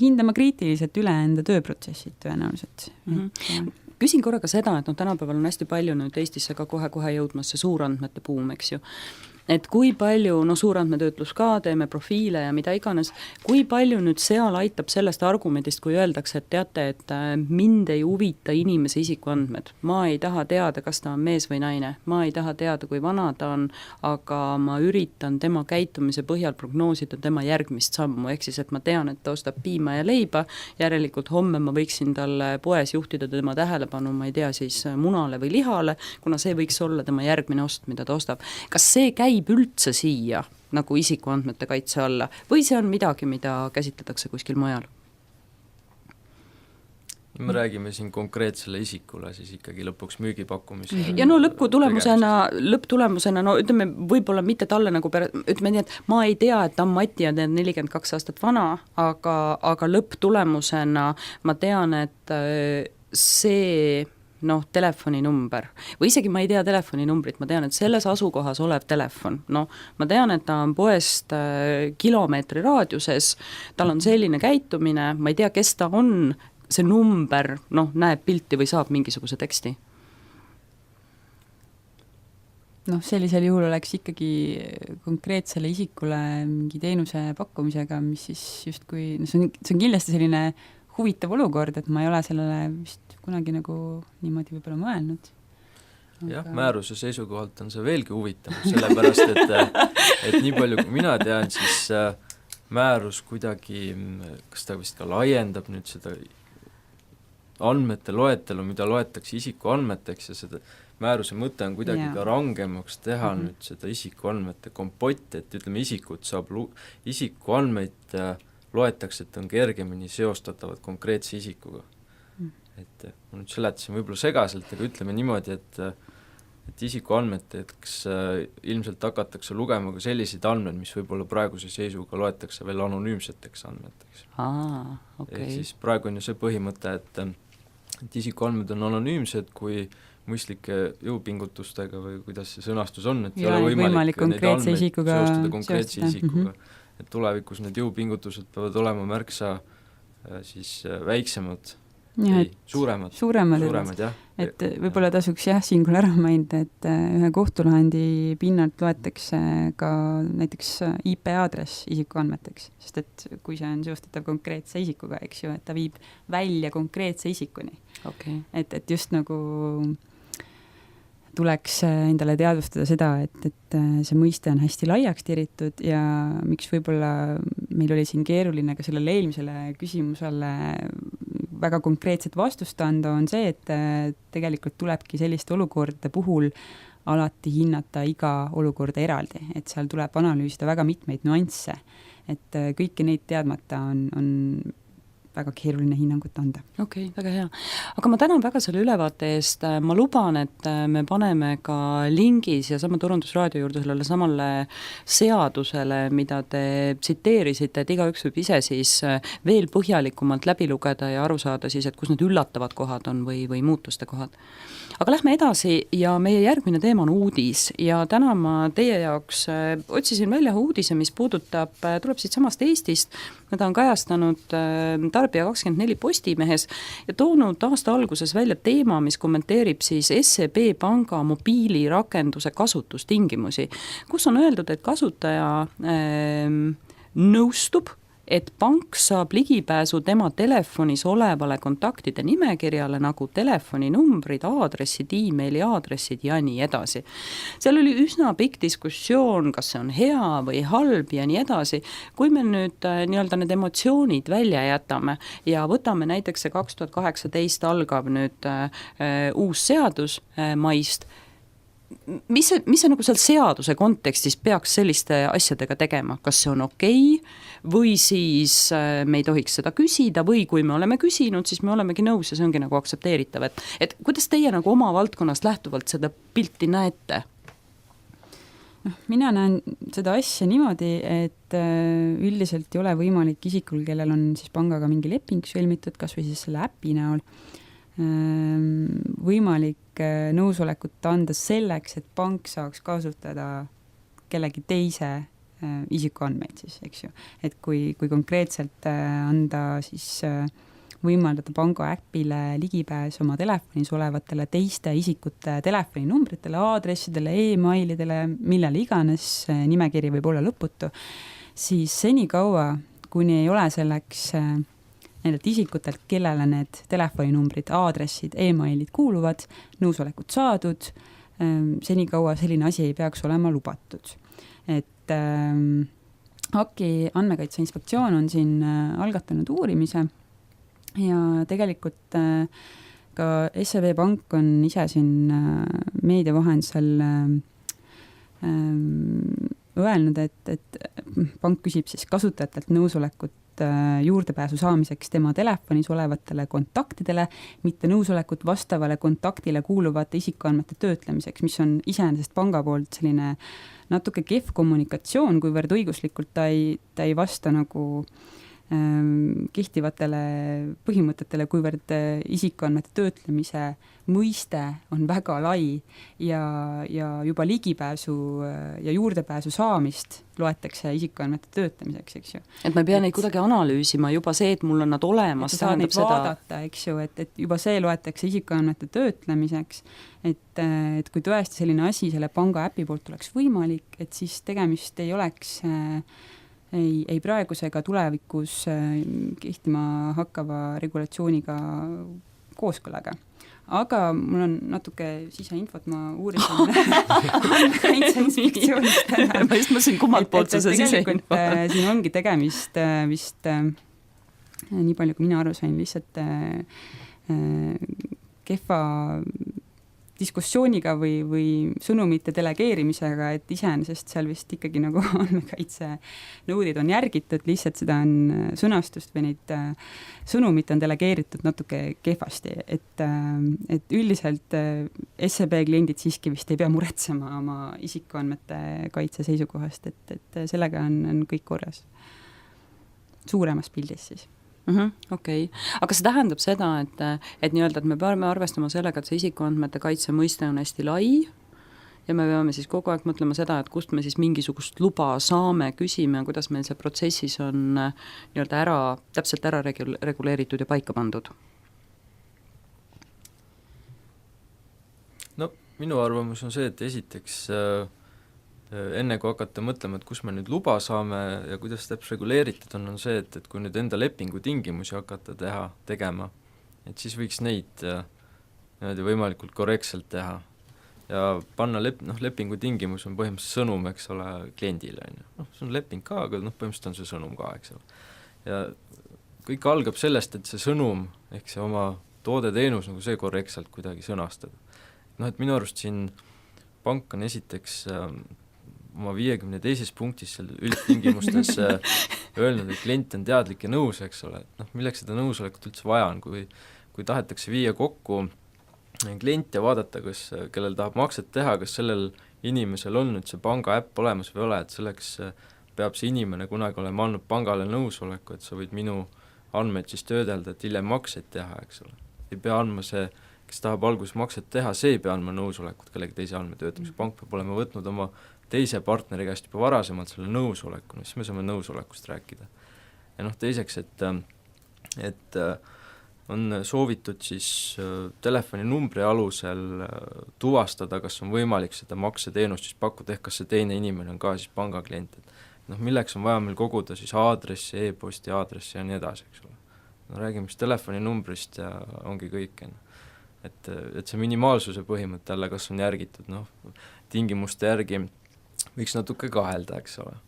hindama kriitiliselt üle enda tööprotsessid tõenäoliselt. Küsin korraga seda, et tänapäeval on hästi palju nüüd Eestisse ka kohe jõudmas see suurandmete buum, eks ju. Et kui palju, suurandmetöötlus ka, teeme profiile ja mida iganes, kui palju nüüd seal aitab sellest argumendist, kui öeldakse, et teate, et mind ei huvita inimese isikuandmed. Ma ei taha teada, kas ta on mees või naine. Ma ei taha teada, kui vana ta on, aga ma üritan tema käitumise põhjal prognoosida tema järgmist sammu. Ehk siis, et ma tean, et ta ostab piima ja leiba, järelikult homme ma võiksin talle poes juhtida tema tähelepanu, ma ei tea, siis munale või lihale, kuna see võiks olla tema järgmine ost, mida ta ostab. Kas see käib üldse siia nagu isikuandmete kaitse alla või see on midagi, mida käsitletakse kuskil mujal? Me räägime siin konkreetsele isikule siis ikkagi lõpuks müügipakkumise. Ja lõpptulemusena, ütleme, võib-olla mitte talle nagu ütleme nii, et ma ei tea, et ta on Mati ja 42 aastat vana, aga lõpptulemusena ma tean, et see telefoninumber või isegi ma ei tea telefoninumbrit, ma tean, et selles asukohas olev telefon, ma tean, et ta on poest kilomeetri raadiuses, tal on selline käitumine, ma ei tea, kes ta on, see number, näeb pilti või saab mingisuguse teksti. Sellisel juhul oleks ikkagi konkreetsele isikule mingi teenuse pakkumisega, mis siis justkui, see on kindlasti selline huvitav olukord, et ma ei ole sellele vist kunagi nagu niimoodi võib-olla mõelnud. Jah, määruse seisukohalt on see veelgi huvitav, sellepärast, et nii palju kui mina tean, siis määrus kuidagi, kas ta vist ka laiendab nüüd seda andmete loetelu, mida loetakse isikuandmeteks ja seda määruse mõte on kuidagi ka rangemaks teha nüüd seda isikuandmete kompotti, et ütleme, isikuandmeid loetakse, et on kergemini seostatavad konkreetse isikuga. Et ma nüüd seletasin võib-olla segaselt, aga ütleme niimoodi, et isikuandmeteks ilmselt hakatakse lugema ka selliseid andmed, mis võib-olla praeguse seisuga loetakse veel anonüümseteks andmeteks. Okay. Ehk siis praegu on ju see põhimõte, et isikuandmed on anonüümsed, kui mõistlike jõupingutustega või kuidas see sõnastus on, et ei ole võimalik neid andmeid seostada konkreetse isikuga. Et tulevikus need jõupingutused peavad olema märksa siis väiksemad, suuremad, jah. Et võib-olla tasuks siinkohal ära mainida, et ühe kohtulahendi pinnalt loetakse ka näiteks IP-aadress isikuandmeteks, sest et kui see on seostatav konkreetse isikuga, eks ju, et ta viib välja konkreetse isikuni. Okay. Et just nagu tuleks endale teadvustada seda, et see mõiste on hästi laiaks tiritud ja miks võib-olla meil oli siin keeruline ka sellele eelmisele küsimusele väga konkreetset vastust anda, on see, et tegelikult tulebki selliste olukordade puhul alati hinnata iga olukorda eraldi, et seal tuleb analüüsida väga mitmeid nüansse, et kõiki neid teadmata on väga keeruline hinnangut anda. Okei, väga hea. Aga ma tänan väga selle ülevaate eest, ma luban, et me paneme ka lingis ja sama Turundusraadio juurde sellele samale seadusele, mida te tsiteerisite, et igaüks võib ise siis veel põhjalikumalt läbi lugeda ja aru saada siis, et kus need üllatavad kohad on või muutuste kohad. Aga lähme edasi ja meie järgmine teema on uudis ja täna ma teie jaoks otsisin välja uudise, mis puudutab, tuleb siit samast Eestist, nad on kajastanud Tarbija24 Postimehes ja toonud aasta alguses välja teema, mis kommenteerib siis SEB panga mobiilirakenduse kasutustingimusi, kus on öeldud, et kasutaja nõustub, et pank saab ligipääsu tema telefonis olevale kontaktide nimekirjale nagu telefoninumbrid, aadressid, emaili aadressid ja nii edasi. Seal oli üsna pikk diskussioon, kas see on hea või halb ja nii edasi. Kui me nüüd nii-öelda need emotsioonid välja jätame ja võtame näiteks see 2018 algav nüüd uus seadus maist, mis see nagu seal seaduse kontekstis peaks selliste asjadega tegema, kas see on okei või siis me ei tohiks seda küsida või kui me oleme küsinud, siis me olemegi nõus ja see ongi nagu aktsepteeritav, et kuidas teie nagu oma valdkonnast lähtuvalt seda pilti näete? Mina näen seda asja niimoodi, et üldiselt ei ole võimalik isikul, kellel on siis pangaga mingi leping sõlmitud, kas või siis selle äpi näol, võimalik nõusolekut anda selleks, et pank saaks kasutada kellegi teise isikuandmeid siis, eks ju. Et kui konkreetselt anda siis võimaldada panga äpile ligipääs oma telefonis olevatele teiste isikute telefoninumbritele, aadressidele, e-mailidele, millele iganes, nimekiri võib olla lõputu, siis senikaua, kuni ei ole selleks nendelt isikutelt, kellele need telefoninumbrid, aadressid, e-mailid kuuluvad, nõusolekut saadud, senikaua selline asi ei peaks olema lubatud. Et AKI andmekaitse inspektsioon on siin algatanud uurimise ja tegelikult ka SEB Pank on ise siin meedia vahendusel öelnud, et pank küsib siis kasutajatelt nõusolekut juurdepääsu saamiseks tema telefonis olevatele kontaktidele, mitte nõusolekut vastavale kontaktile kuuluvate isikuandmete töötlemiseks, mis on iseenesest panga poolt selline natuke kehv kommunikatsioon, kuivõrd õiguslikult ta ei vasta nagu kehtivatele põhimõtetele, kuivõrd isikuandmete töötlemise mõiste on väga lai ja juba ligipääsu ja juurdepääsu saamist loetakse isikuandmete töötlemiseks, eks ju. Et ma ei pea neid kuidagi analüüsima, juba see, et mul on nad olemas, saad neid vaadata, eks ju, et juba see loetakse isikuandmete töötlemiseks, et kui tõesti selline asi selle panga äpi poolt oleks võimalik, et siis tegemist ei oleks ei praeguse ega tulevikus kehtima hakkava regulatsiooniga kooskõlaga. Aga mul on natuke siseinfot, ma uurisin andmekaitse inspektsioonist. Ma just mõtlesin kummalt poolt see siseinfo. Siin ongi tegemist vist, nii palju kui mina aru sain, lihtsalt kehva diskussiooniga või sõnumite delegeerimisega, et iseenesest seal vist ikkagi nagu andmekaitse nõudid on järgitud, lihtsalt seda on sõnastust või neid sõnumit on delegeeritud natuke kehvasti, et üldiselt SEB kliendid siiski vist ei pea muretsema oma isikuandmete kaitse seisukohast, et sellega on kõik korras. Suuremas pildis siis. Okei. Aga see tähendab seda, et nii-öelda, et me peame arvestama sellega, et see isikuandmete kaitse mõiste on hästi lai ja me peame siis kogu aeg mõtlema seda, et kust me siis mingisugust luba saame, küsime ja kuidas meil see protsessis on nii-öelda täpselt ära reguleeritud ja paika pandud. No minu arvamus on see, et esiteks enne kui hakata mõtlema, et kus me nüüd luba saame ja kuidas täpselt reguleeritud on see, et kui nüüd enda lepingu tingimusi hakata tegema, et siis võiks neid võimalikult korrektselt teha ja panna lepingu tingimus on põhimõtteliselt sõnum, eks ole, kliendile. See on leping ka, aga põhimõtteliselt on see sõnum ka, eks ole. Ja kõik algab sellest, et see sõnum, ehk see oma toode-teenus nagu see korrektselt kuidagi sõnastada. Et minu arust siin pank on esiteks oma 52. punktis seal üldtingimustes öelnud, et klient on teadlik ja nõus, eks ole, et milleks seda nõusolekut üldse vaja on, kui tahetakse viia kokku klient ja vaadata, kellel tahab makset teha, kas sellel inimesel on nüüd see panga äpp olemas või ole, et selleks peab see inimene kunagi olema andnud pangale nõusoleku, et sa võid minu andmeid siis töödelda, et hiljem makseid teha, eks ole. Ei pea andma see, kes tahab alguses makset teha, see ei pea andma nõusolekut kellegi teise andmetöötamiseks, pank peab olema võtnud oma teise partneri käest juba varasemalt selle nõusoleku, siis me saame nõusolekust rääkida. Ja teiseks, et on soovitud siis telefoninumbri alusel tuvastada, kas on võimalik seda makseteenust siis pakkuda, ehk kas see teine inimene on ka siis pangaklient. milleks on vaja meil koguda siis aadressi, e-posti aadressi ja nii edasi, eks ole. No räägime siis telefoninumbrist ja ongi kõik, et see minimaalsuse põhimõte jälle, kas on järgitud, tingimuste järgi võiks natuke kahelda, eks ole.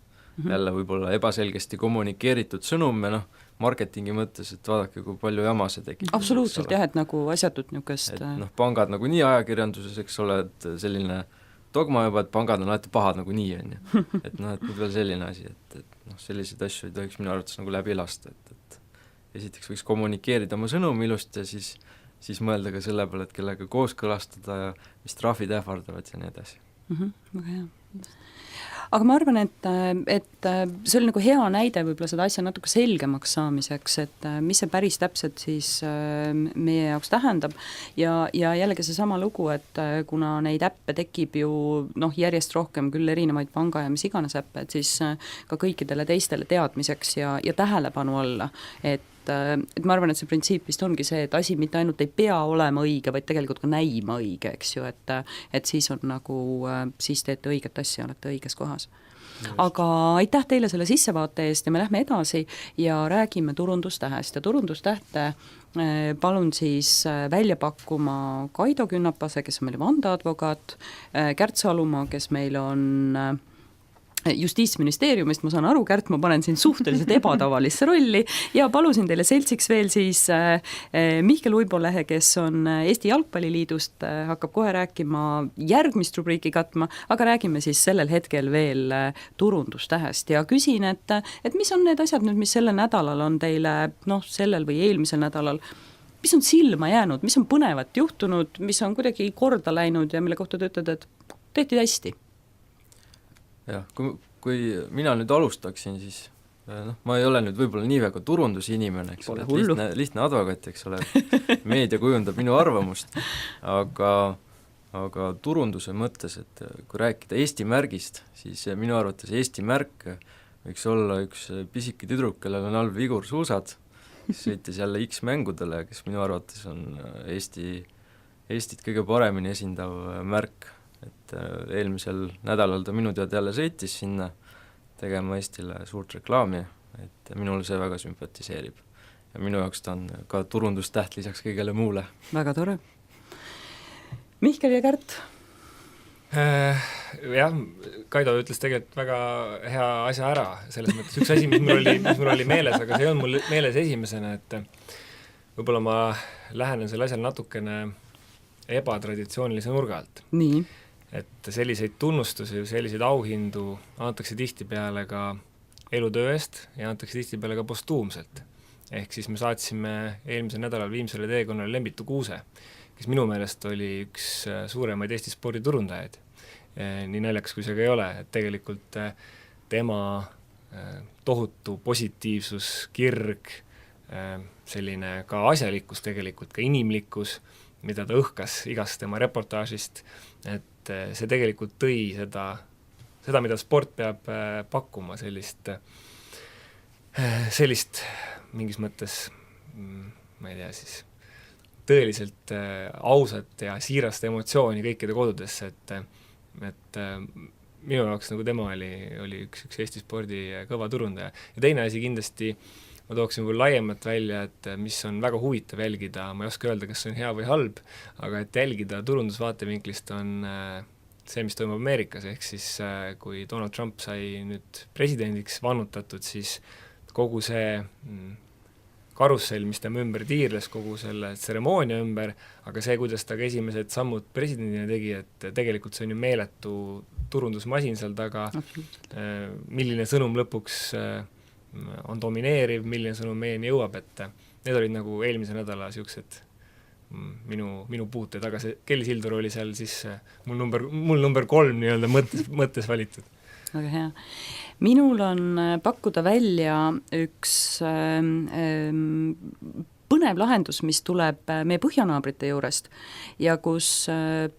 Jälle võib-olla ebaselgesti kommunikeeritud sõnum ja marketingi mõttes, et vaadake, kui palju jama see tegi. Absoluutselt jah, et nagu asjatut niisugust pangad nagu nii ajakirjanduses, eks ole, et selline dogma juba, et pangad on alati pahad nagu nii, on ju. Et nüüd veel selline asi, et selliseid asju ei tohiks minu arvates nagu läbi lasta, et esiteks võiks kommunikeerida oma sõnum ilusti ja siis mõelda ka selle peale, et kellega kooskõlastada ja mis trahvid ähvardavad ja nii edasi. Väga hea. Aga ma arvan, et see oli nagu hea näide võib-olla seda asja natuke selgemaks saamiseks, et mis see päris täpselt siis meie jaoks tähendab ja jällegi see sama lugu, et kuna neid äppe tekib ju järjest rohkem küll erinevaid panga ja mis iganes äppe, et siis ka kõikidele teistele teadmiseks ja tähelepanu alla, et ma arvan, et see printsiip vist ongi see, et asi mitte ainult ei pea olema õige, vaid tegelikult ka näima õige, eks ju, et siis on nagu, siis teete õiget asja, olete õiges kohas. Aga aitäh teile selle sissevaate eest ja me lähme edasi ja räägime turundustähest ja turundustähte palun siis välja pakkuma Kaido Künnapase, kes on meil vandeadvokaat, Kärt Salumaa, kes meil on Justiitsministeeriumist, ma saan aru, Kärt, ma panen siin suhteliselt ebatavalisse rolli ja palusin teile seltsiks veel siis Mihkel Uibolehe, kes on Eesti Jalgpalliliidust, hakkab kohe rääkima järgmist rubriiki katma, aga räägime siis sellel hetkel veel turundustähest ja küsin, et mis on need asjad nüüd, mis sellel nädalal on teile, sellel või eelmisel nädalal, mis on silma jäänud, mis on põnevat juhtunud, mis on kuidagi korda läinud ja mille kohta te ütlete, et tehti hästi? Jah, kui mina nüüd alustaksin, siis ma ei ole nüüd võib-olla nii väga turundusinimene, eks ole, lihtne advokaat, eks ole, meedia kujundab minu arvamust, aga turunduse mõttes, et kui rääkida Eesti märgist, siis minu arvates Eesti märk võiks olla üks pisike tüdruk, kellel on all vigursuusad, kes sõitis jälle X-mängudele, kes minu arvates on Eestit kõige paremini esindav märk. Et eelmisel nädalal ta minu teada jälle sõitis sinna tegema Eestile suurt reklaami, et minule see väga sümpatiseerib. Ja minu jaoks ta on ka turundustäht lisaks kõigele muule. Väga tore. Mihkel ja Kärt? Jah, Kaido ütles tegelikult väga hea asja ära, selles mõttes üks asi, mis mul oli meeles, aga see on mul meeles esimesena, et võib-olla ma lähenen selle asjal natukene ebatraditsioonilise nurga alt. Nii. Et selliseid tunnustusi, selliseid auhindu antakse tihtipeale ka elutöö eest ja antakse tihtipeale ka postuumselt. Ehk siis me saatsime eelmisel nädalal viimsele teekonnale Lembitu Kuuse, kes minu meelest oli üks suuremaid Eesti sporditurundajaid. Nii naljakas kui see ka ei ole, et tegelikult tema tohutu positiivsus, kirg, selline ka asjalikkus tegelikult, ka inimlikkus, mida ta õhkas igast tema reportaažist, et see tegelikult tõi seda, mida sport peab pakkuma, sellist mingis mõttes, ma ei tea siis, tõeliselt ausat ja siirast emotsiooni kõikide kodudesse, et minu jaoks nagu tema oli üks Eesti spordi kõva turundaja. Ja teine asi kindlasti, ma tooksin võib-olla laiemalt välja, et mis on väga huvitav jälgida, ma ei oska öelda, kas see on hea või halb, aga et jälgida turundusvaatevinklist on see, mis toimub Ameerikas, ehk siis kui Donald Trump sai nüüd presidendiks vannutatud, siis kogu see karussell, mis tema ümber tiirles, kogu selle tseremoonia ümber, aga see, kuidas ta ka esimesed sammud presidendina tegi, et tegelikult see on ju meeletu turundusmasin seal taga, milline sõnum lõpuks on domineeriv, milline sõnum meieni jõuab, et need olid nagu eelmise nädala siuksed minu puuted, aga see Kelly Sildaru oli seal siis mul number 3 nii-öelda mõttes valitud. Väga hea. Minul on pakkuda välja üks põnev lahendus, mis tuleb meie põhjanaabrite juurest ja kus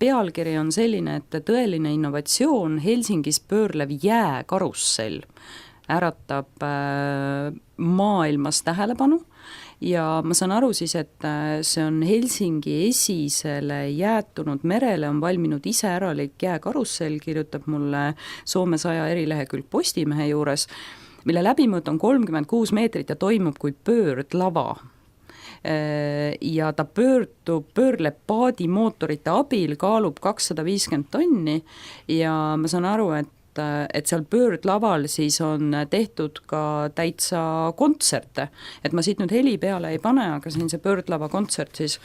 pealkiri on selline, et tõeline innovatsioon Helsingis pöörlev jääkarussell äratab maailmas tähelepanu ja ma saan aru siis, et see on Helsingi esisele jäätunud merele on valminud iseäralik jääkarussell, kirjutab mulle Soome 100 erilehekülg Postimehe juures, mille läbimõõt on 36 meetrit ja toimub kui pöördlava. Ja ta pöörleb paadimootorite abil, kaalub 250 tonni ja ma saan aru, et seal pöördlaval siis on tehtud ka täitsa kontserte, et ma siit nüüd heli peale ei pane, aga siin see pöördlava kontsert siis,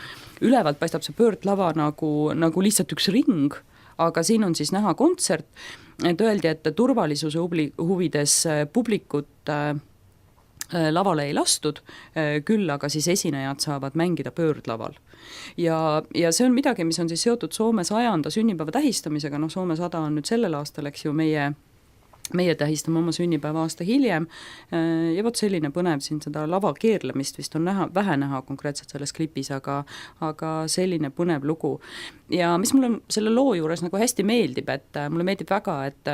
ülevalt paistab see pöördlava nagu lihtsalt üks ring, aga siin on siis näha kontsert, et öeldi, et turvalisuse huvides publikut lavale ei lastud, küll aga siis esinejad saavad mängida pöördlaval. Ja see on midagi, mis on siis seotud Soome 100. sünnipäeva tähistamisega, Soome 100 on nüüd sellel aastal, eks ju, meie tähistame oma sünnipäeva aasta hiljem ja vot selline põnev siin seda lava keerlemist vist on vähe näha konkreetselt selles klipis, aga selline põnev lugu. Ja mis mulle selle loo juures nagu hästi meeldib, et mulle meeldib väga, et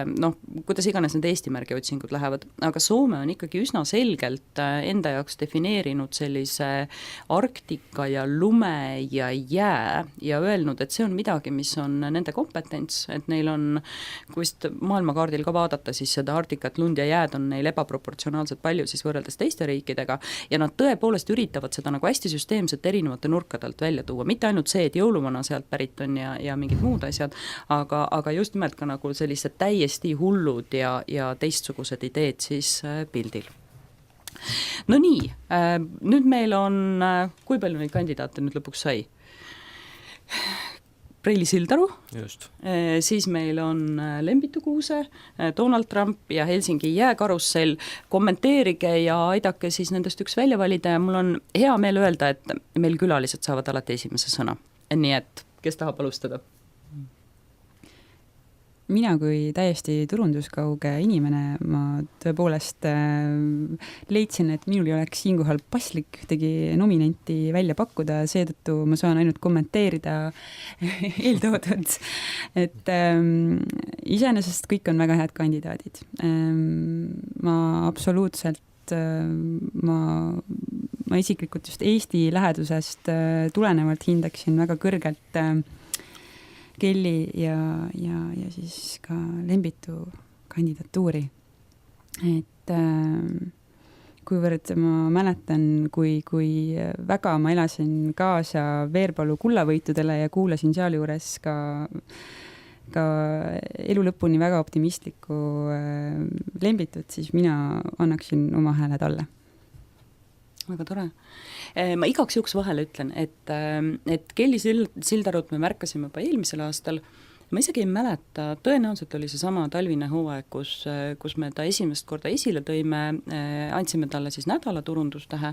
kuidas iganes need Eesti märgi otsingud lähevad, aga Soome on ikkagi üsna selgelt enda jaoks defineerinud sellise Arktika ja lume ja jää ja öelnud, et see on midagi, mis on nende kompetents, et neil on, kui vist maailmakaardil ka vaadata, siis seda Arktikat, lund ja jääd on neil ebaproportsionaalselt palju siis võrreldes teiste riikidega ja nad tõepoolest üritavad seda nagu hästi süsteemselt erinevate nurkadelt välja tuua, mitte ainult see, et jõuluvana sealt pärit on ja mingid muud asjad, aga just nimelt ka nagu sellised täiesti hullud ja teistsugused ideed siis pildil. No nii, nüüd meil on, kui palju neid kandidaate nüüd lõpuks sai? Reili Sildaru, siis meil on Lembitu Kuuse, Donald Trump ja Helsingi jääkarussell. Kommenteerige ja aidake siis nendest üks välja valida ja mul on hea meel öelda, et meil külalised saavad alati esimese sõna. Nii et, kes tahab alustada? Mina kui täiesti turunduskauge inimene, ma tõepoolest leidsin, et minul ei oleks siinkohal paslik ühtegi nominenti välja pakkuda, seetõttu ma saan ainult kommenteerida eeltoodud, et iseenesest kõik on väga head kandidaadid. Ma absoluutselt ma isiklikult just Eesti lähedusest tulenevalt hindaksin väga kõrgelt Kelly ja siis ka Lembitu kandidatuuri. Et kuivõrd ma mäletan, kui väga ma elasin kaasa Veerpalu kullavõitudele ja kuulasin sealjuures ka elu lõpuni väga optimistlikku Lembitut, siis mina annaksin oma hääle talle. Väga tore. Ma igaks juhuks vahele ütlen, et Kelly Sildarut me märkasime juba eelmisel aastal. Ma isegi ei mäleta, tõenäoliselt oli see sama talvine hooaeg, kus me ta esimest korda esile tõime, andsime talle siis nädala turundustähe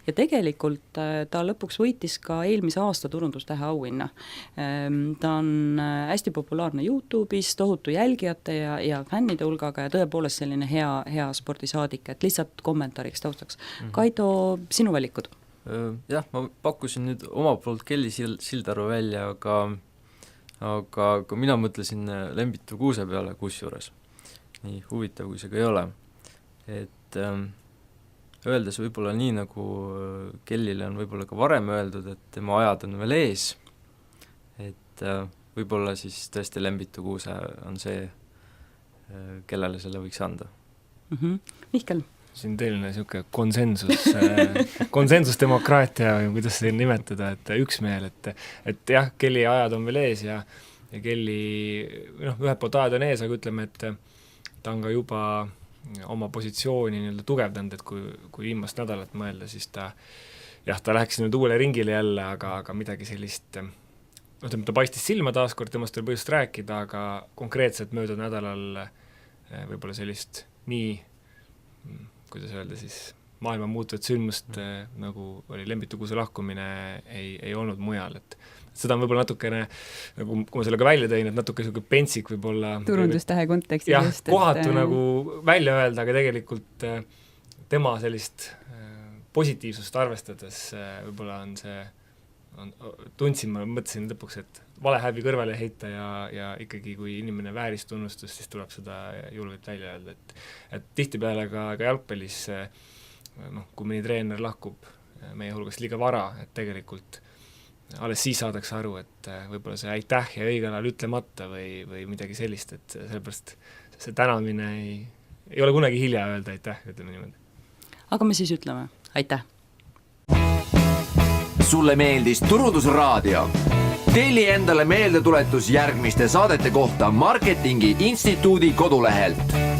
ja tegelikult ta lõpuks võitis ka eelmise aasta turundustähe auhinna. Ta on hästi populaarne YouTube'is, tohutu jälgijate ja fännide hulgaga ja tõepoolest selline hea spordisaadik, et lihtsalt kommentaariks taustaks. Kaido, sinu valikud? Jah, ma pakkusin nüüd oma poolt Kelly Sildaru välja, aga mina mõtlesin Lembitu Kuuse peale kusjuures. Nii huvitav, kui see ka ei ole. Et öeldes võib-olla nii, nagu Kellile on võib-olla ka varem öeldud, et tema ajad on veel ees, et võib-olla siis tõesti Lembitu Kuuse on see, kellele selle võiks anda. Mihkel? Siin teeline niisugune konsensusdemokraatia, kuidas seda nimetada, et üksmeel, et jah, Kelly ajad on veel ees ja Kelly, ühed poolt ajad on ees, aga ütleme, et ta on ka juba oma positsiooni nii-öelda tugevdanud, et kui viimast nädalat mõelda, siis ta läheks nüüd uuele ringile jälle, aga midagi sellist, ta paistis silma taaskord, temast oli põhjust rääkida, aga konkreetselt möödunud nädalal võib-olla sellist nii kuidas öelda siis, maailma muutuvat sündmust, nagu oli Lembitu Kuuse lahkumine, ei olnud mujal, et seda on võib-olla natukene, nagu kui ma selle ka välja tõin, et natuke selline pentsik võib-olla turundustähe kontekstis. Jah, kohatu nagu välja öelda, aga tegelikult tema sellist positiivsust arvestades võib-olla on see, ma mõtlesin lõpuks, et vale häbi kõrvale heita ja ikkagi kui inimene vääris tunnustust, siis tuleb seda julgelt välja öelda, et tihtipeale ka jalgpallis, kui mõni treener lahkub meie hulgast liiga vara, et tegelikult alles siis saadakse aru, et võib-olla see aitäh ja õigel ajal ütlemata või midagi sellist, et sellepärast see tänamine ei ole kunagi hilja öelda aitäh, ütleme niimoodi. aga me siis ütleme aitäh! Sulle meeldis Turundusraadio? Telli endale meeldetuletus järgmiste saadete kohta Marketingi Instituudi kodulehelt.